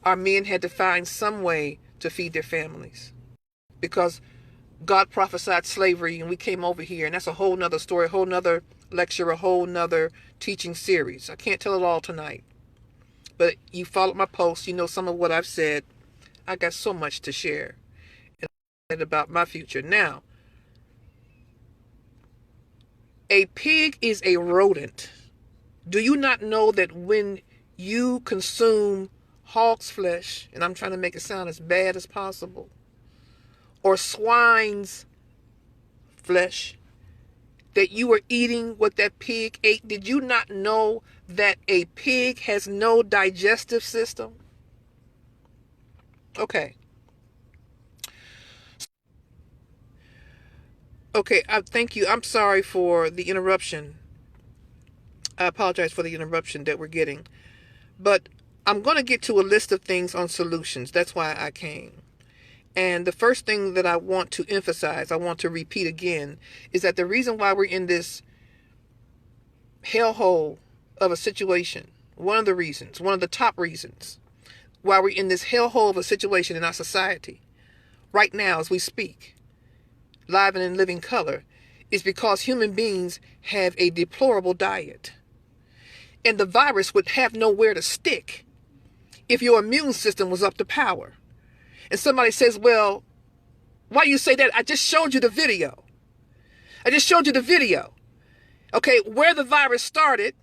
Our men had to find some way to feed their families because God prophesied slavery and we came over here, and that's a whole nother story, a whole nother lecture, a whole nother teaching series. I can't tell it all tonight, but you followed my post, you know some of what I've said. I got so much to share and about my future. Now, a pig is a rodent. Do you not know that when you consume hog's flesh, and I'm trying to make it sound as bad as possible, or swine's flesh, that you are eating what that pig ate? Did you not know that a pig has no digestive system? Okay. Okay, thank you. I'm sorry for the interruption. I apologize for the interruption that we're getting. But I'm going to get to a list of things on solutions. That's why I came. And the first thing that I want to emphasize, I want to repeat again, is that the reason why we're in this hellhole of a situation, one of the reasons, one of the top reasons why we're in this hellhole of a situation in our society right now as we speak, live and in living color, is because human beings have a deplorable diet. And the virus would have nowhere to stick if your immune system was up to power. And somebody says, well, why you say that? I just showed you the video. Okay, where the virus started.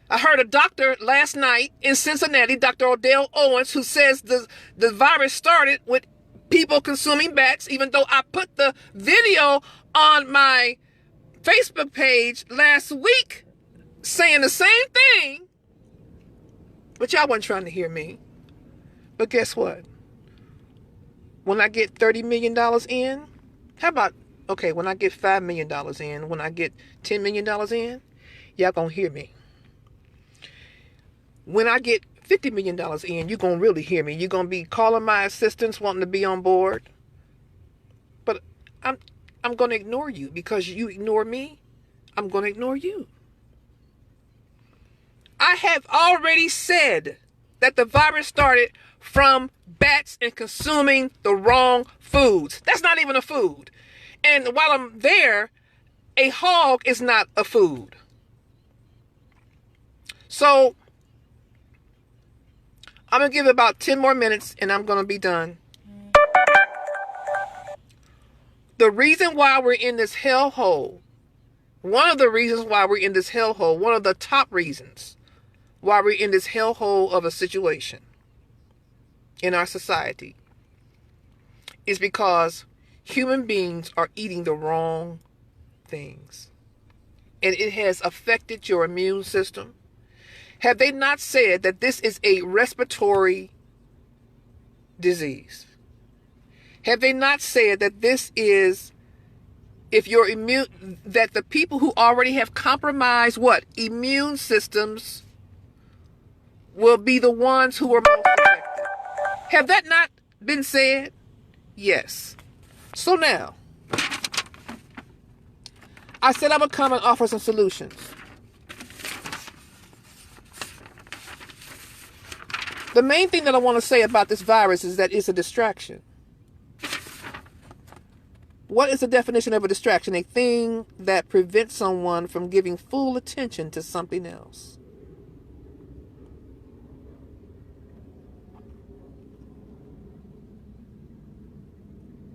I heard a doctor last night in Cincinnati, Dr. Odell Owens, who says the virus started with people consuming bats, even though I put the video on my Facebook page last week saying the same thing, but y'all wasn't trying to hear me. But guess what? When I get $30 million in, how about, okay, when I get $5 million in, when I get $10 million in, y'all gonna hear me. When I get $50 million in, you're gonna really hear me. You're gonna be calling my assistants wanting to be on board. But I'm gonna ignore you because you ignore me. I'm gonna ignore you. I have already said that the virus started from bats and consuming the wrong foods. That's not even a food. And while I'm there, a hog is not a food. So I'm going to give it about 10 more minutes and I'm going to be done. The reason why we're in this hellhole, one of the reasons why we're in this hellhole, one of the top reasons why we're in this hellhole of a situation in our society is because human beings are eating the wrong things. And it has affected your immune system. Have they not said that this is a respiratory disease? Have they not said that this is, if you're immune, that the people who already have compromised what? Immune systems will be the ones who are most affected. Have that not been said? Yes. So now, I said I would come and offer some solutions. The main thing that I want to say about this virus is that it's a distraction. What is the definition of a distraction? A thing that prevents someone from giving full attention to something else.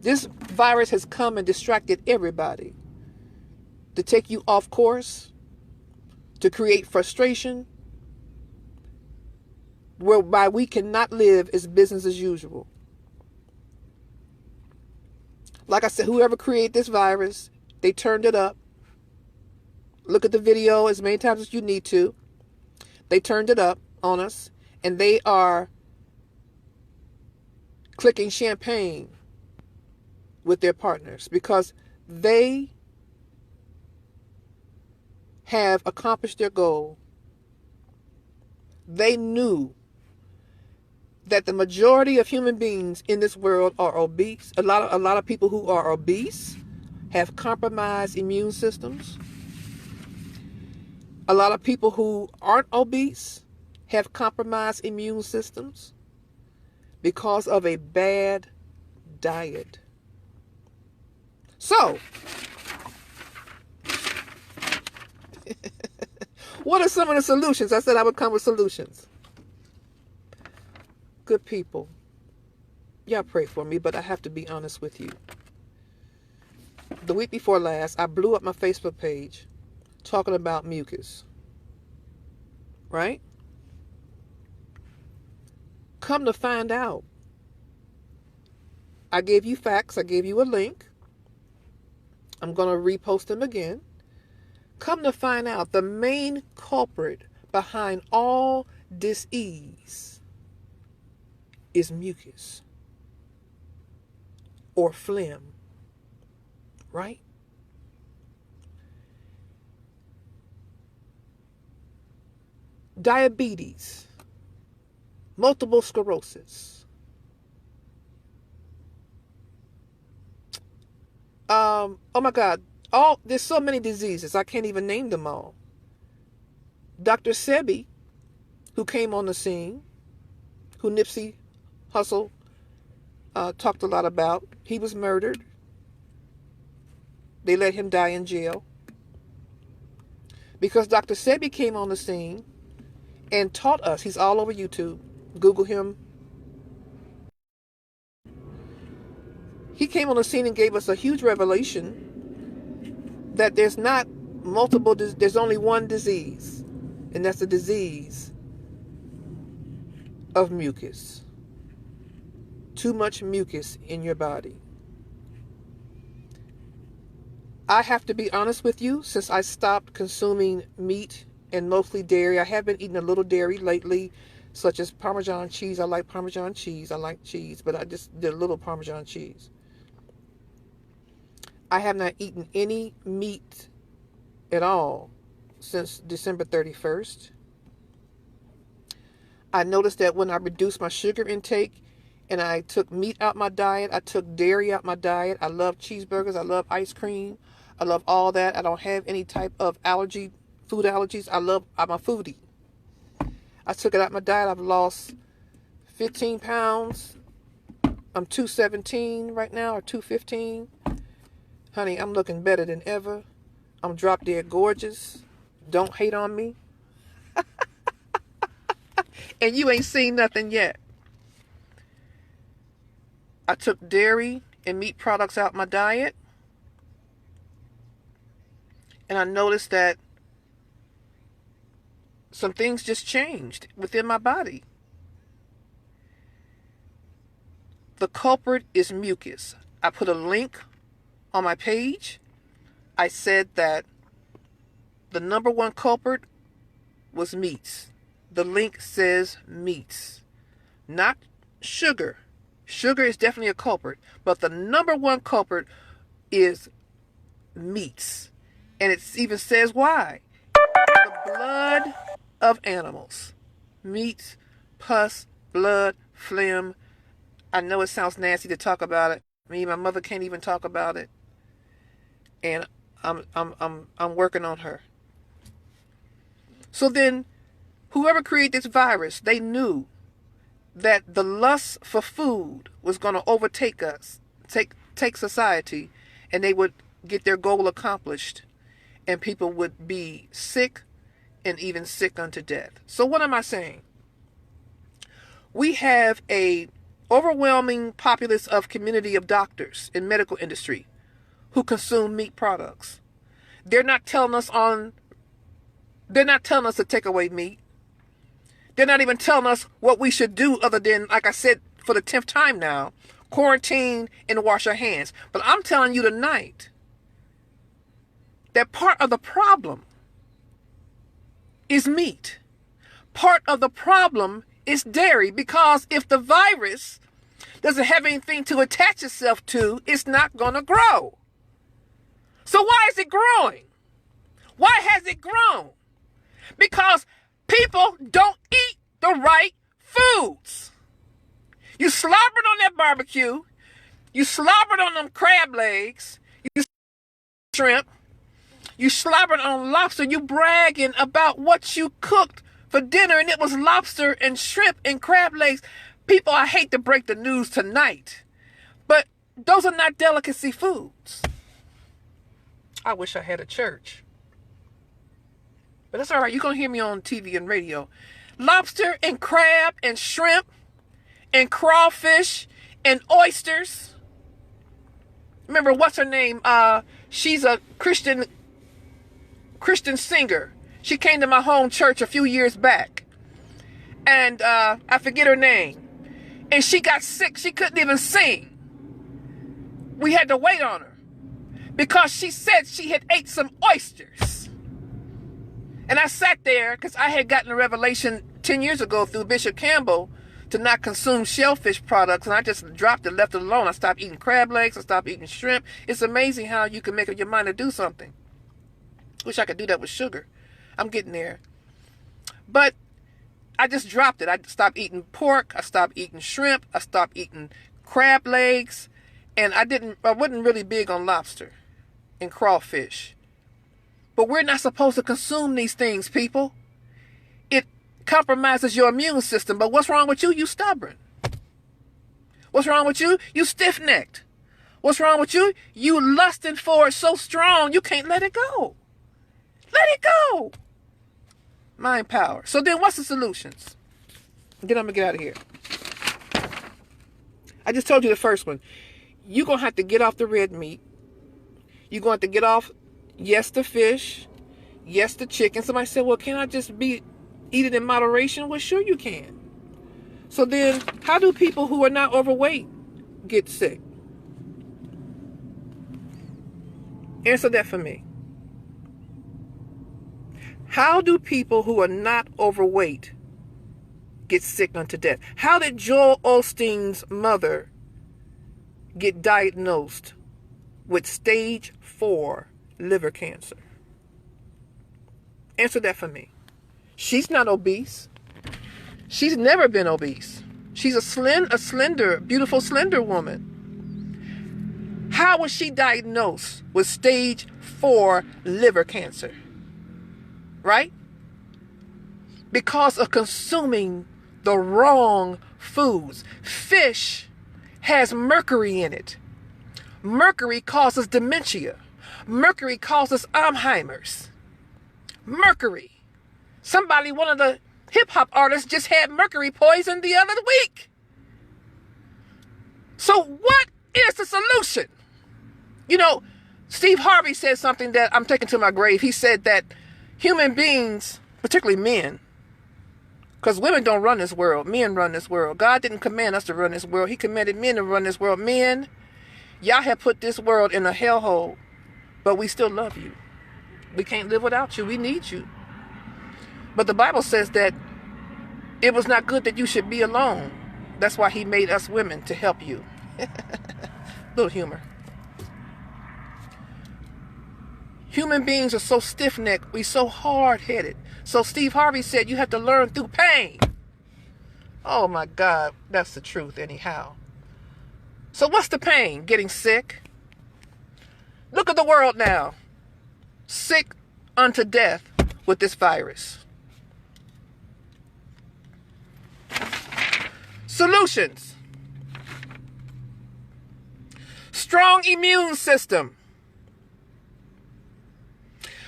This virus has come and distracted everybody to take you off course, to create frustration, whereby we cannot live as business as usual. Like I said, whoever created this virus, they turned it up. Look at the video as many times as you need to. They turned it up on us, and they are clicking champagne with their partners because they have accomplished their goal. They knew that the majority of human beings in this world are obese. A lot of people who are obese have compromised immune systems. A lot of people who aren't obese have compromised immune systems because of a bad diet. So, what are some of the solutions? I said I would come with solutions. Good people, y'all pray for me, but I have to be honest with you. The week before last, I blew up my Facebook page talking about mucus. Right? Come to find out, I gave you facts. I gave you a link. I'm going to repost them again. Come to find out, the main culprit behind all disease is mucus or phlegm. Right? Diabetes, multiple sclerosis, oh my God, there's so many diseases, I can't even name them all. Dr. Sebi, who came on the scene, who Nipsey Hussle talked a lot about, he was murdered. They let him die in jail because Dr. Sebi came on the scene and taught us. He's all over YouTube. Google him. He came on the scene and gave us a huge revelation that there's not multiple, there's only one disease, and that's the disease of mucus. Too much mucus in your body. I have to be honest with you, since I stopped consuming meat and mostly dairy. I have been eating a little dairy lately, such as Parmesan cheese. I like Parmesan cheese. I like cheese, but I just did a little Parmesan cheese. I have not eaten any meat at all since December 31st. I noticed that when I reduced my sugar intake and I took meat out my diet, I took dairy out my diet. I love cheeseburgers. I love ice cream. I love all that. I don't have any type of food allergies. I'm a foodie. I took it out my diet. I've lost 15 pounds. I'm 217 right now, or 215. Honey, I'm looking better than ever. I'm drop dead gorgeous. Don't hate on me. And you ain't seen nothing yet. I took dairy and meat products out my diet. And I noticed that some things just changed within my body. The culprit is mucus. I put a link on my page. I said that the number one culprit was meats. The link says meats, not sugar. Sugar is definitely a culprit, but the number one culprit is meats. And it even says why. The blood of animals. Meat, pus, blood, phlegm. I know it sounds nasty to talk about it. Me, my mother can't even talk about it. And I'm working on her. So then, whoever created this virus, they knew that the lust for food was going to overtake us, take society, and they would get their goal accomplished, and people would be sick and even sick unto death. So what am I saying? We have a overwhelming populace of community of doctors in medical industry who consume meat products. They're not telling us to take away meat. They're not even telling us what we should do other than, like I said for the 10th time now, quarantine and wash our hands. But I'm telling you tonight that part of the problem is meat. Part of the problem is dairy, because if the virus doesn't have anything to attach itself to, it's not going to grow. So why is it growing? Why has it grown? Because people don't eat the right foods. You slobbered on that barbecue. You slobbered on them crab legs. You shrimp. You slobbering on lobster. You bragging about what you cooked for dinner, and it was lobster and shrimp and crab legs. People, I hate to break the news tonight, but those are not delicacy foods. I wish I had a church. But that's all right. You're going to hear me on TV and radio. Lobster and crab and shrimp and crawfish and oysters. Remember, what's her name? She's a Christian singer. She came to my home church a few years back. And I forget her name. And she got sick. She couldn't even sing. We had to wait on her because she said she had ate some oysters. And I sat there because I had gotten a revelation 10 years ago through Bishop Campbell to not consume shellfish products. And I just dropped it, left it alone. I stopped eating crab legs. I stopped eating shrimp. It's amazing how you can make up your mind to do something. Wish I could do that with sugar. I'm getting there. But I just dropped it. I stopped eating pork. I stopped eating shrimp. I stopped eating crab legs. And I wasn't really big on lobster and crawfish. But we're not supposed to consume these things, people. It compromises your immune system. But what's wrong with you? You stubborn. What's wrong with you? You stiff-necked. What's wrong with you? You lusting for it so strong you can't let it go. Let it go. Mind power. So then what's the solutions? Then I'm going to get out of here. I just told you the first one. You're going to have to get off the red meat. You're going to have to get off, yes, the fish. Yes, the chicken. Somebody said, well, can I just eat it in moderation? Well, sure you can. So then how do people who are not overweight get sick? Answer that for me. How do people who are not overweight get sick unto death? How did Joel Osteen's mother get diagnosed with stage 4 liver cancer? Answer that for me. She's not obese. She's never been obese. She's a slender, beautiful, slender woman. How was she diagnosed with stage 4 liver cancer? Right? Because of consuming the wrong foods. Fish has mercury in it. Mercury causes dementia. Mercury causes Alzheimer's. Mercury. One of the hip-hop artists just had mercury poison the other week. So what is the solution? You know, Steve Harvey said something that I'm taking to my grave. He said that human beings, particularly men, because women don't run this world, men run this world. God didn't command us to run this world. He commanded men to run this world. Men, y'all have put this world in a hellhole, but we still love you. We can't live without you. We need you. But the Bible says that it was not good that you should be alone. That's why he made us women, to help you. Little humor. Human beings are so stiff-necked. We're so hard-headed. So Steve Harvey said you have to learn through pain. Oh my God, that's the truth anyhow. So what's the pain? Getting sick? Look at the world now. Sick unto death with this virus. Solutions. Strong immune system.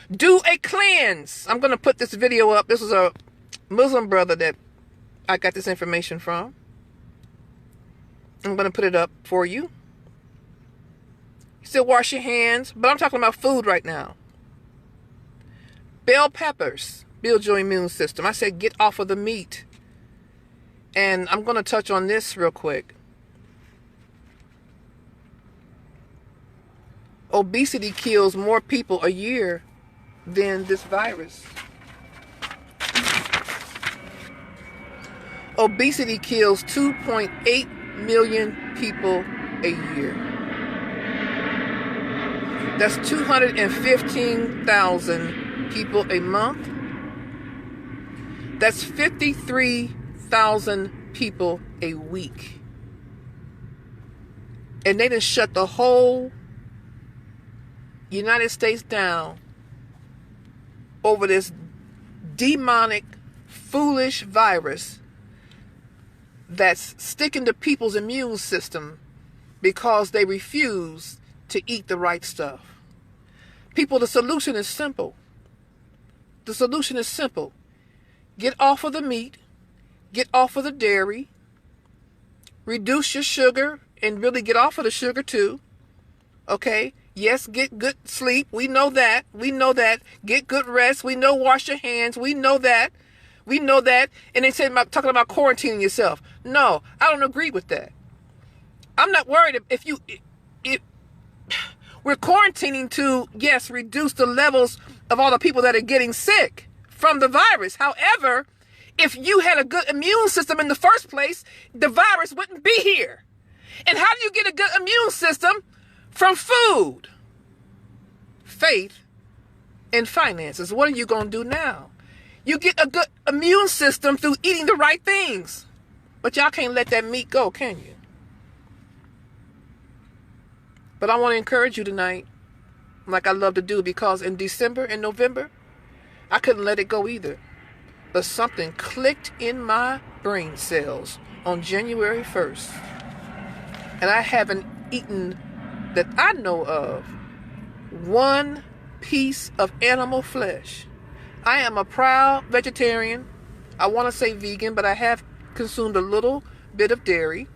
Do a cleanse. I'm going to put this video up. This is a Muslim brother that I got this information from. I'm going to put it up for you. He said wash your hands, but I'm talking about food right now. Bell peppers build your immune system. I said get off of the meat. And I'm going to touch on this real quick. Obesity kills more people a year than this virus. Obesity kills 2.8 million people a year. That's 215,000 people a month. That's 53,000 people a week. And they done shut the whole United States down over this demonic, foolish virus that's sticking to people's immune system because they refuse to eat the right stuff. People, the solution is simple. The solution is simple. Get off of the meat. Get off of the dairy. Reduce your sugar and really get off of the sugar too. Okay? Yes, get good sleep. We know that. We know that. Get good rest. We know wash your hands. We know that. We know that. And they say talking about quarantining yourself. No, I don't agree with that. I'm not worried if we're quarantining to, yes, reduce the levels of all the people that are getting sick from the virus. However, if you had a good immune system in the first place, the virus wouldn't be here. And how do you get a good immune system? From food, faith, and finances. What are you going to do now? You get a good immune system through eating the right things. But y'all can't let that meat go, can you? But I want to encourage you tonight, like I love to do, because in December and November, I couldn't let it go either. But something clicked in my brain cells on January 1st. And I haven't eaten, that I know of, one piece of animal flesh. I am a proud vegetarian. I want to say vegan, but I have consumed a little bit of dairy.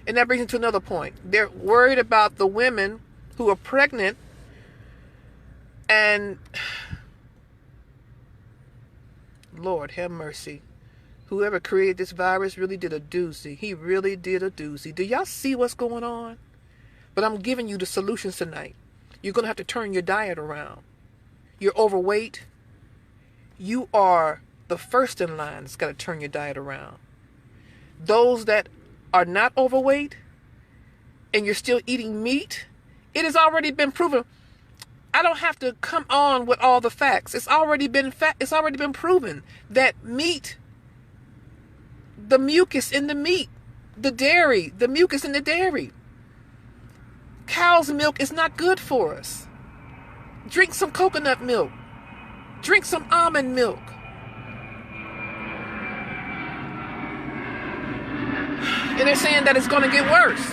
And that brings me to another point. They're worried about the women who are pregnant and Lord have mercy. Whoever created this virus really did a doozy. He really did a doozy. Do y'all see what's going on? But I'm giving you the solutions tonight. You're going to have to turn your diet around. You're overweight. You are the first in line that's got to turn your diet around. Those that are not overweight and you're still eating meat, it has already been proven. I don't have to come on with all the facts. It's already been proven that meat, the mucus in the meat, the dairy, the mucus in the dairy, cow's milk is not good for us. Drink some coconut milk. Drink some almond milk. And they're saying that it's going to get worse.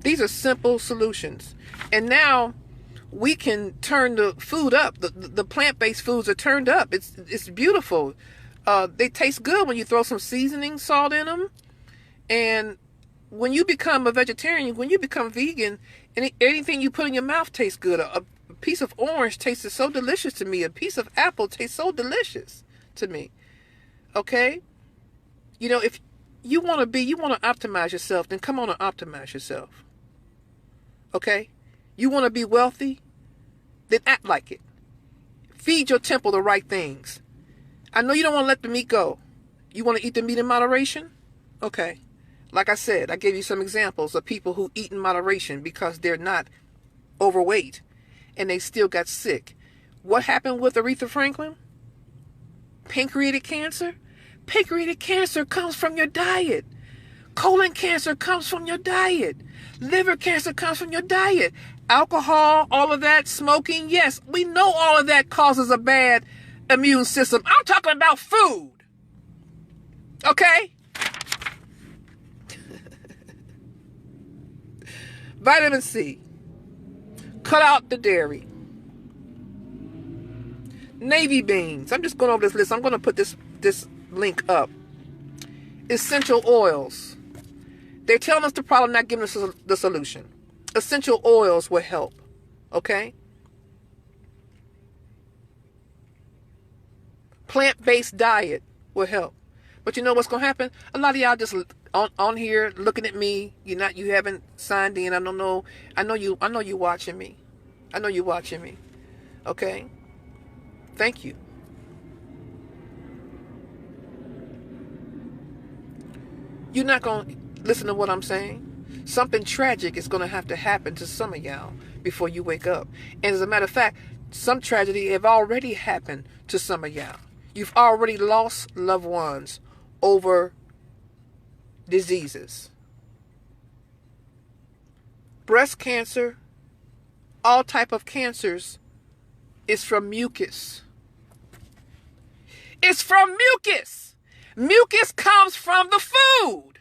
These are simple solutions. And now we can turn the food up. The plant-based foods are turned up. It's beautiful. They taste good when you throw some seasoning salt in them. And when you become a vegetarian, when you become vegan, anything you put in your mouth tastes good. A piece of orange tastes so delicious to me. A piece of apple tastes so delicious to me. Okay? You know, if you want to optimize yourself, then come on and optimize yourself. Okay? You want to be wealthy? Then act like it. Feed your temple the right things. I know you don't want to let the meat go. You want to eat the meat in moderation? Okay. Like I said, I gave you some examples of people who eat in moderation because they're not overweight and they still got sick. What happened with Aretha Franklin? Pancreatic cancer? Pancreatic cancer comes from your diet. Colon cancer comes from your diet. Liver cancer comes from your diet. Alcohol, all of that, smoking, yes, we know all of that causes a bad immune system. I'm talking about food. Okay? Vitamin C. Cut out the dairy. Navy beans. I'm just going over this list. I'm going to put this link up. Essential oils. They're telling us the problem, not giving us the solution. Essential oils will help. Okay? Plant-based diet will help. But you know what's going to happen? A lot of y'all just on here looking at me. You haven't signed in. I don't know. I know you watching me. I know you watching me. Okay? Thank you. You're not going to listen to what I'm saying? Something tragic is going to have to happen to some of y'all before you wake up. And as a matter of fact, some tragedy have already happened to some of y'all. You've already lost loved ones over diseases. Breast cancer, all type of cancers, is from mucus. It's from mucus. Mucus comes from the food.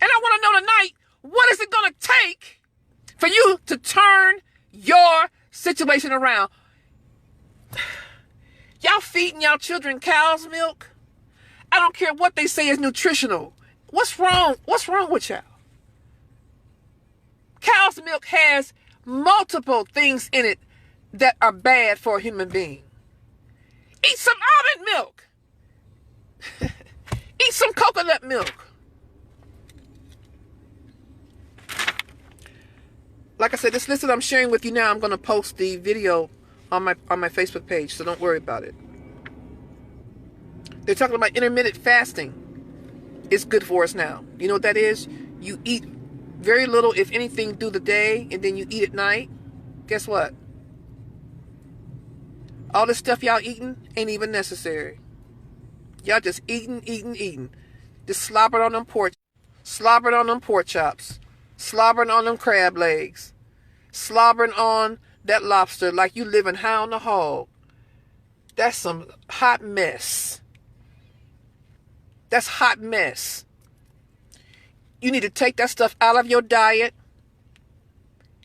And I want to know tonight, what is it going to take for you to turn your situation around? Y'all feeding y'all children cow's milk? I don't care what they say is nutritional. What's wrong? What's wrong with y'all? Cow's milk has multiple things in it that are bad for a human being. Eat some almond milk. Eat some coconut milk. Like I said, this list that I'm sharing with you now, I'm going to post the video on my Facebook page, so don't worry about it. They're talking about intermittent fasting. It's good for us now. You know what that is? You eat very little, if anything, through the day, and then you eat at night. Guess what? All this stuff y'all eating ain't even necessary. Y'all just eating. Just slobbering on them pork chops. Slobbering on them crab legs. Slobbering on that lobster like you living high on the hog. That's some hot mess. That's hot mess. You need to take that stuff out of your diet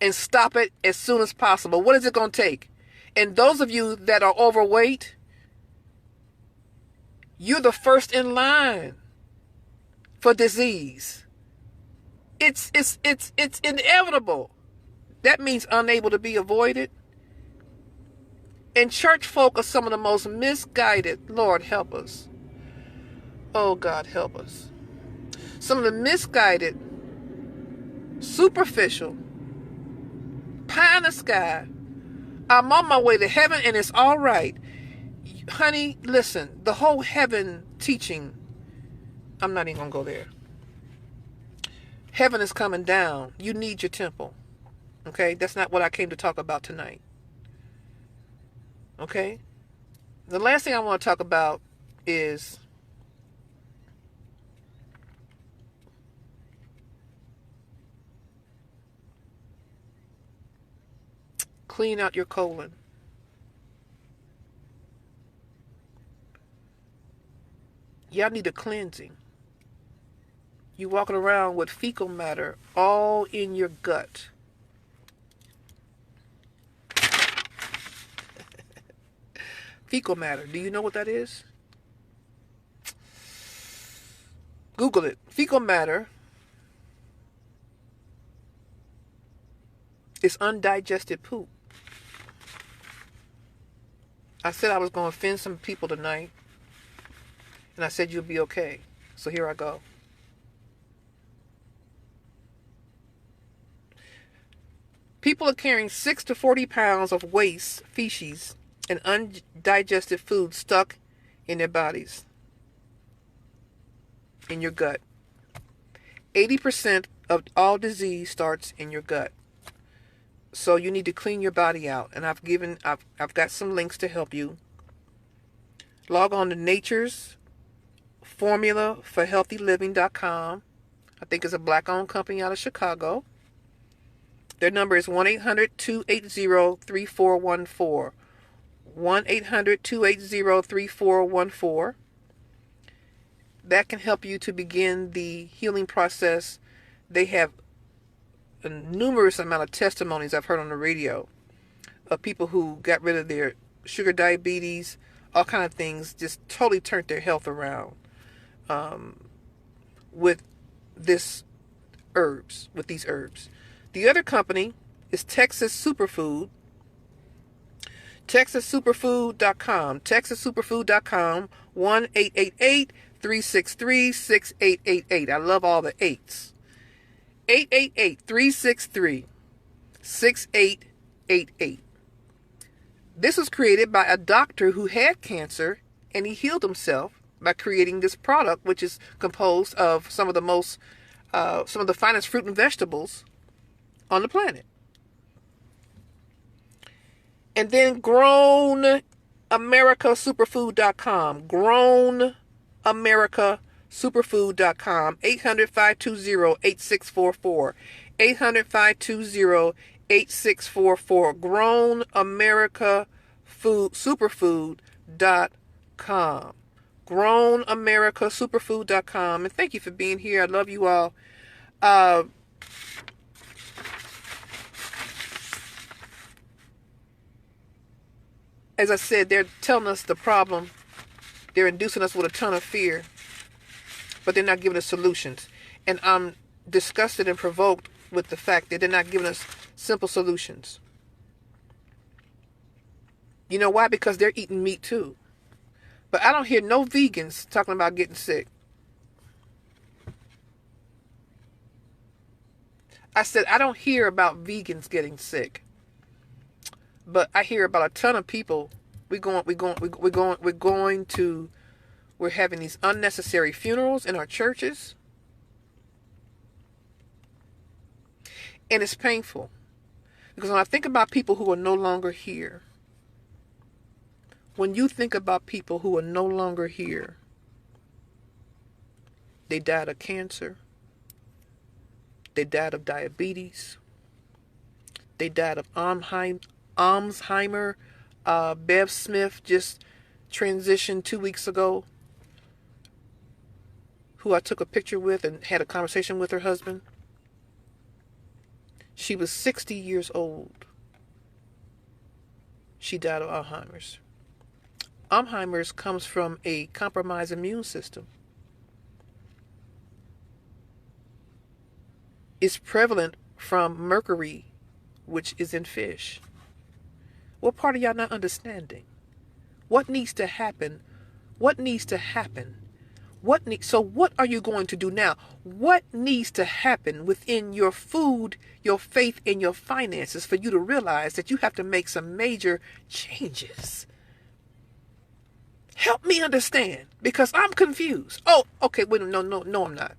and stop it as soon as possible. What is it going to take? And those of you that are overweight, you're the first in line for disease. It's inevitable. That means unable to be avoided. And church folk are some of the most misguided. Lord help us. Oh God help us. Some of the misguided, superficial, pie in the sky. I'm on my way to heaven and it's all right. Honey, listen, the whole heaven teaching, I'm not even going to go there. Heaven is coming down. You need your temple. Okay? That's not what I came to talk about tonight. Okay? The last thing I want to talk about is clean out your colon. Y'all need a cleansing. You walking around with fecal matter all in your gut. Fecal matter. Do you know what that is? Google it. Fecal matter is undigested poop. I said I was going to offend some people tonight. And I said you'll be okay. So here I go. People are carrying 6 to 40 pounds of waste, feces, and undigested food stuck in their bodies, in your gut. 80% of all disease starts in your gut. So you need to clean your body out. And I've got some links to help you. Log on to Nature's Formula for HealthyLiving.com. I think it's a black-owned company out of Chicago. Their number is 1-800-280-3414. 1-800-280-3414. That can help you to begin the healing process. They have a numerous amount of testimonies I've heard on the radio of people who got rid of their sugar, diabetes, all kind of things, just totally turned their health around with these herbs. The other company is Texas Superfood. TexasSuperfood.com. TexasSuperfood.com. 1-888-363-6888. I love all the 8s. 888-363-6888. This was created by a doctor who had cancer, and he healed himself by creating this product, which is composed of some of the finest fruit and vegetables on the planet. And then grown GrownAmericaSuperfood.com. GrownAmericaSuperfood.com. 800-520-8644. 800-520-8644. GrownAmericaSuperfood.com. GrownAmericaSuperfood.com. And thank you for being here. I love you all. As I said, they're telling us the problem. They're inducing us with a ton of fear. But they're not giving us solutions. And I'm disgusted and provoked with the fact that they're not giving us simple solutions. You know why? Because they're eating meat too. But I don't hear no vegans talking about getting sick. I said I don't hear about vegans getting sick. But I hear about a ton of people. We're having these unnecessary funerals in our churches. And it's painful. Because when I think about people who are no longer here, when you think about people who are no longer here, they died of cancer, they died of diabetes, they died of Alzheimer. Bev Smith just transitioned 2 weeks ago, who I took a picture with and had a conversation with her husband. She was 60 years old. She died of Alzheimer's. Alzheimer's comes from a compromised immune system. It's prevalent from mercury, which is in fish. What part are y'all not understanding? What needs to happen? What needs to happen? So what are you going to do now? What needs to happen within your food, your faith, and your finances for you to realize that you have to make some major changes? Help me understand, because I'm confused. Oh, okay, wait, no, I'm not.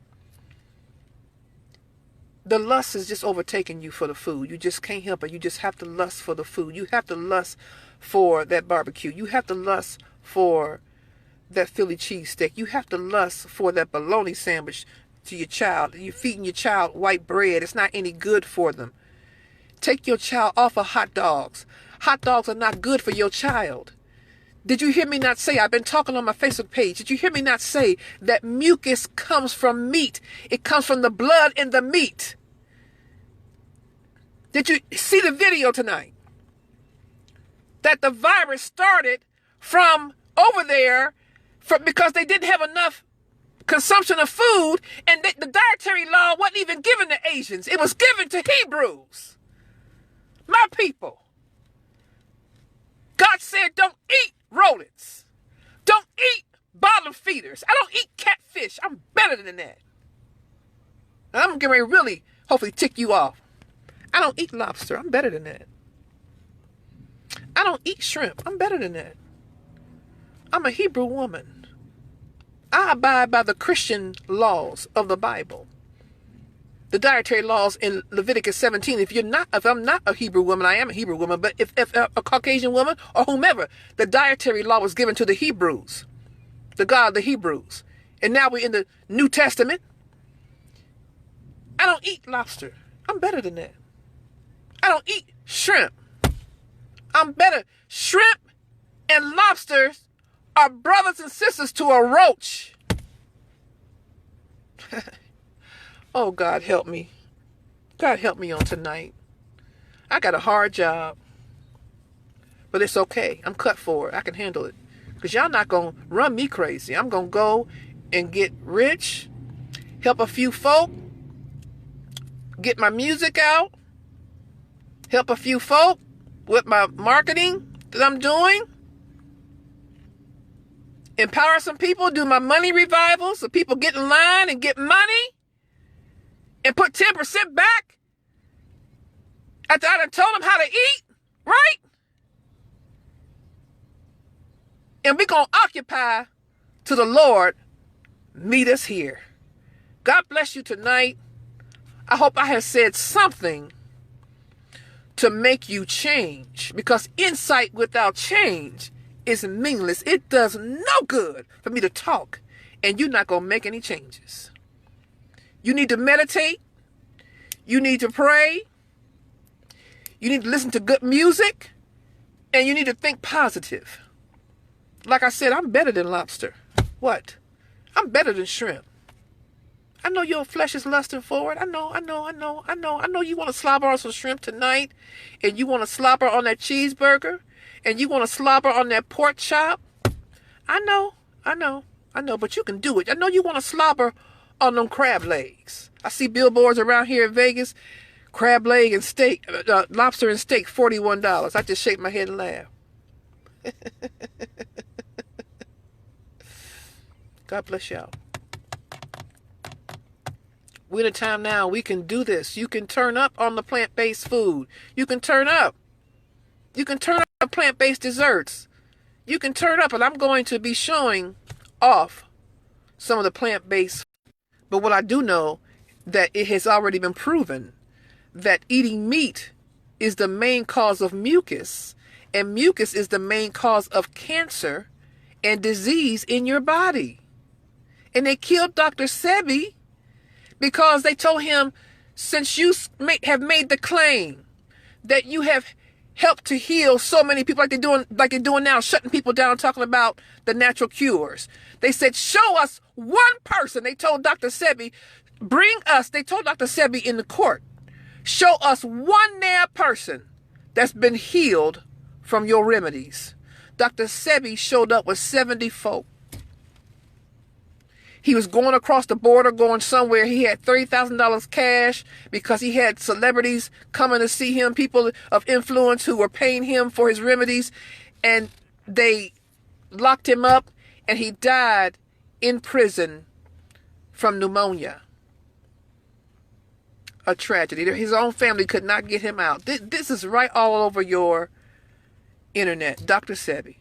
The lust is just overtaking you for the food. You just can't help it. You just have to lust for the food. You have to lust for that barbecue. You have to lust for that Philly cheesesteak. You have to lust for that bologna sandwich to your child. You're feeding your child white bread. It's not any good for them. Take your child off of hot dogs. Hot dogs are not good for your child. Did you hear me not say, I've been talking on my Facebook page, did you hear me not say that mucus comes from meat? It comes from the blood in the meat. Did you see the video tonight? That the virus started from over there because they didn't have enough consumption of food, and the dietary law wasn't even given to Asians. It was given to Hebrews. My people. God said, don't eat rodents. Don't eat bottom feeders. I don't eat catfish. I'm better than that. And I'm going to really, hopefully, tick you off. I don't eat lobster. I'm better than that. I don't eat shrimp. I'm better than that. I'm a Hebrew woman. I abide by the Christian laws of the Bible. The dietary laws in Leviticus 17. If I'm not a Hebrew woman, I am a Hebrew woman, but if a Caucasian woman or whomever, the dietary law was given to the Hebrews, the God of the Hebrews. And now we're in the New Testament. I don't eat lobster. I'm better than that. I don't eat shrimp. I'm better. Shrimp and lobsters are brothers and sisters to a roach. Oh, God, help me. God, help me on tonight. I got a hard job. But it's okay. I'm cut for it. I can handle it. Because y'all not going to run me crazy. I'm going to go and get rich, help a few folk, get my music out, help a few folk with my marketing that I'm doing, empower some people, do my money revival so people get in line and get money. And put 10% back after I done told them how to eat, right? And we're going to occupy to the Lord meet us here. God bless you tonight. I hope I have said something to make you change, because insight without change It's meaningless. It does no good for me to talk and you're not going to make any changes. You need to meditate. You need to pray. You need to listen to good music. And you need to think positive. Like I said, I'm better than lobster. What? I'm better than shrimp. I know your flesh is lusting for it. I know you want to slobber on some shrimp tonight. And you want to slobber on that cheeseburger. And you want to slobber on that pork chop. I know. But you can do it. I know you want to slobber on them crab legs. I see billboards around here in Vegas. Crab leg and steak, lobster and steak, $41. I just shake my head and laugh. God bless y'all. We're in a time now we can do this. You can turn up on the plant-based food. You can turn up. You can turn up on plant-based desserts. You can turn up, and I'm going to be showing off some of the plant-based. But what I do know that it has already been proven that eating meat is the main cause of mucus, and mucus is the main cause of cancer and disease in your body. And they killed Dr. Sebi because they told him, since you have made the claim that you have helped to heal so many people like they're doing now, shutting people down, talking about the natural cures. They said, show us one person. They told Dr. Sebi, they told Dr. Sebi in the court, show us one damn person that's been healed from your remedies. Dr. Sebi showed up with 70 folk. He was going across the border, going somewhere. He had $30,000 cash because he had celebrities coming to see him, people of influence who were paying him for his remedies. And they locked him up and he died in prison from pneumonia. A tragedy. His own family could not get him out. This is right all over your internet. Dr. Sebi,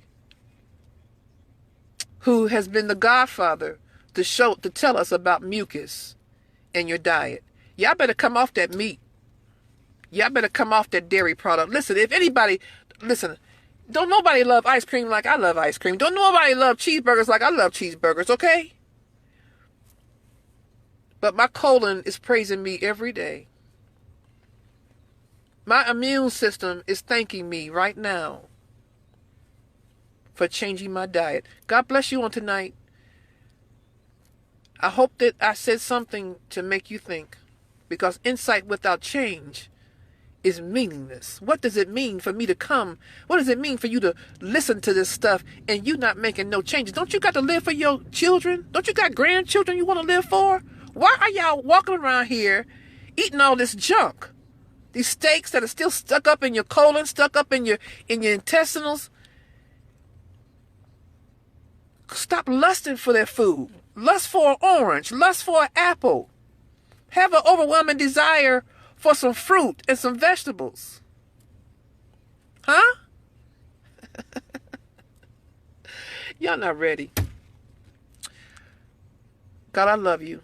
who has been the godfather to tell us about mucus in your diet. Y'all better come off that meat. Y'all better come off that dairy product. Listen, don't nobody love ice cream like I love ice cream. Don't nobody love cheeseburgers like I love cheeseburgers, okay? But my colon is praising me every day. My immune system is thanking me right now for changing my diet. God bless you on tonight. I hope that I said something to make you think, because insight without change is meaningless. What does it mean for me to come? What does it mean for you to listen to this stuff and you not making no changes? Don't you got to live for your children? Don't you got grandchildren you want to live for? Why are y'all walking around here eating all this junk? These steaks that are still stuck up in your colon, stuck up in your intestinals. Stop lusting for their food. Lust for an orange. Lust for an apple. Have an overwhelming desire for some fruit and some vegetables. Huh? Y'all not ready. God, I love you.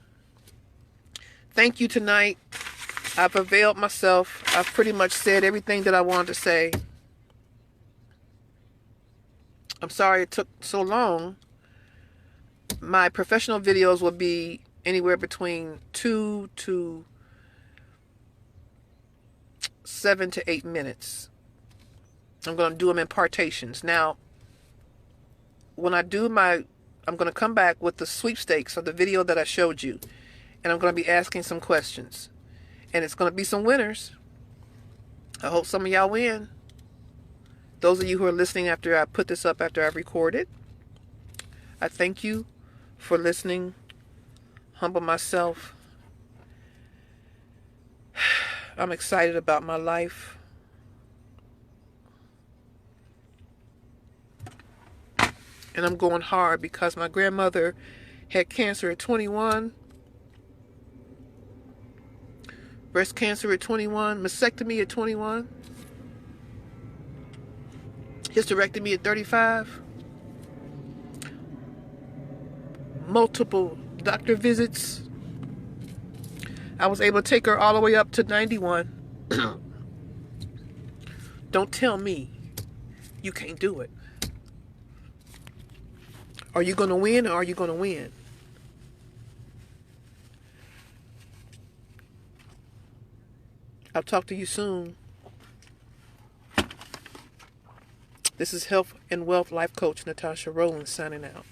Thank you tonight. I've availed myself. I've pretty much said everything that I wanted to say. I'm sorry it took so long. My professional videos will be anywhere between 2 to 7 to 8 minutes. I'm going to do them in partitions. Now, when I do I'm going to come back with the sweepstakes of the video that I showed you. And I'm going to be asking some questions. And it's going to be some winners. I hope some of y'all win. Those of you who are listening after I put this up, after I've recorded, I thank you for listening. Humble myself. I'm excited about my life. And I'm going hard because my grandmother had cancer at 21. Breast cancer at 21. Mastectomy at 21. Hysterectomy at 35. Multiple doctor visits. I was able to take her all the way up to 91. Don't tell me you can't do it. Are you going to win or are you going to win? I'll talk to you soon. This is Health and Wealth Life Coach Natasha Rowland signing out.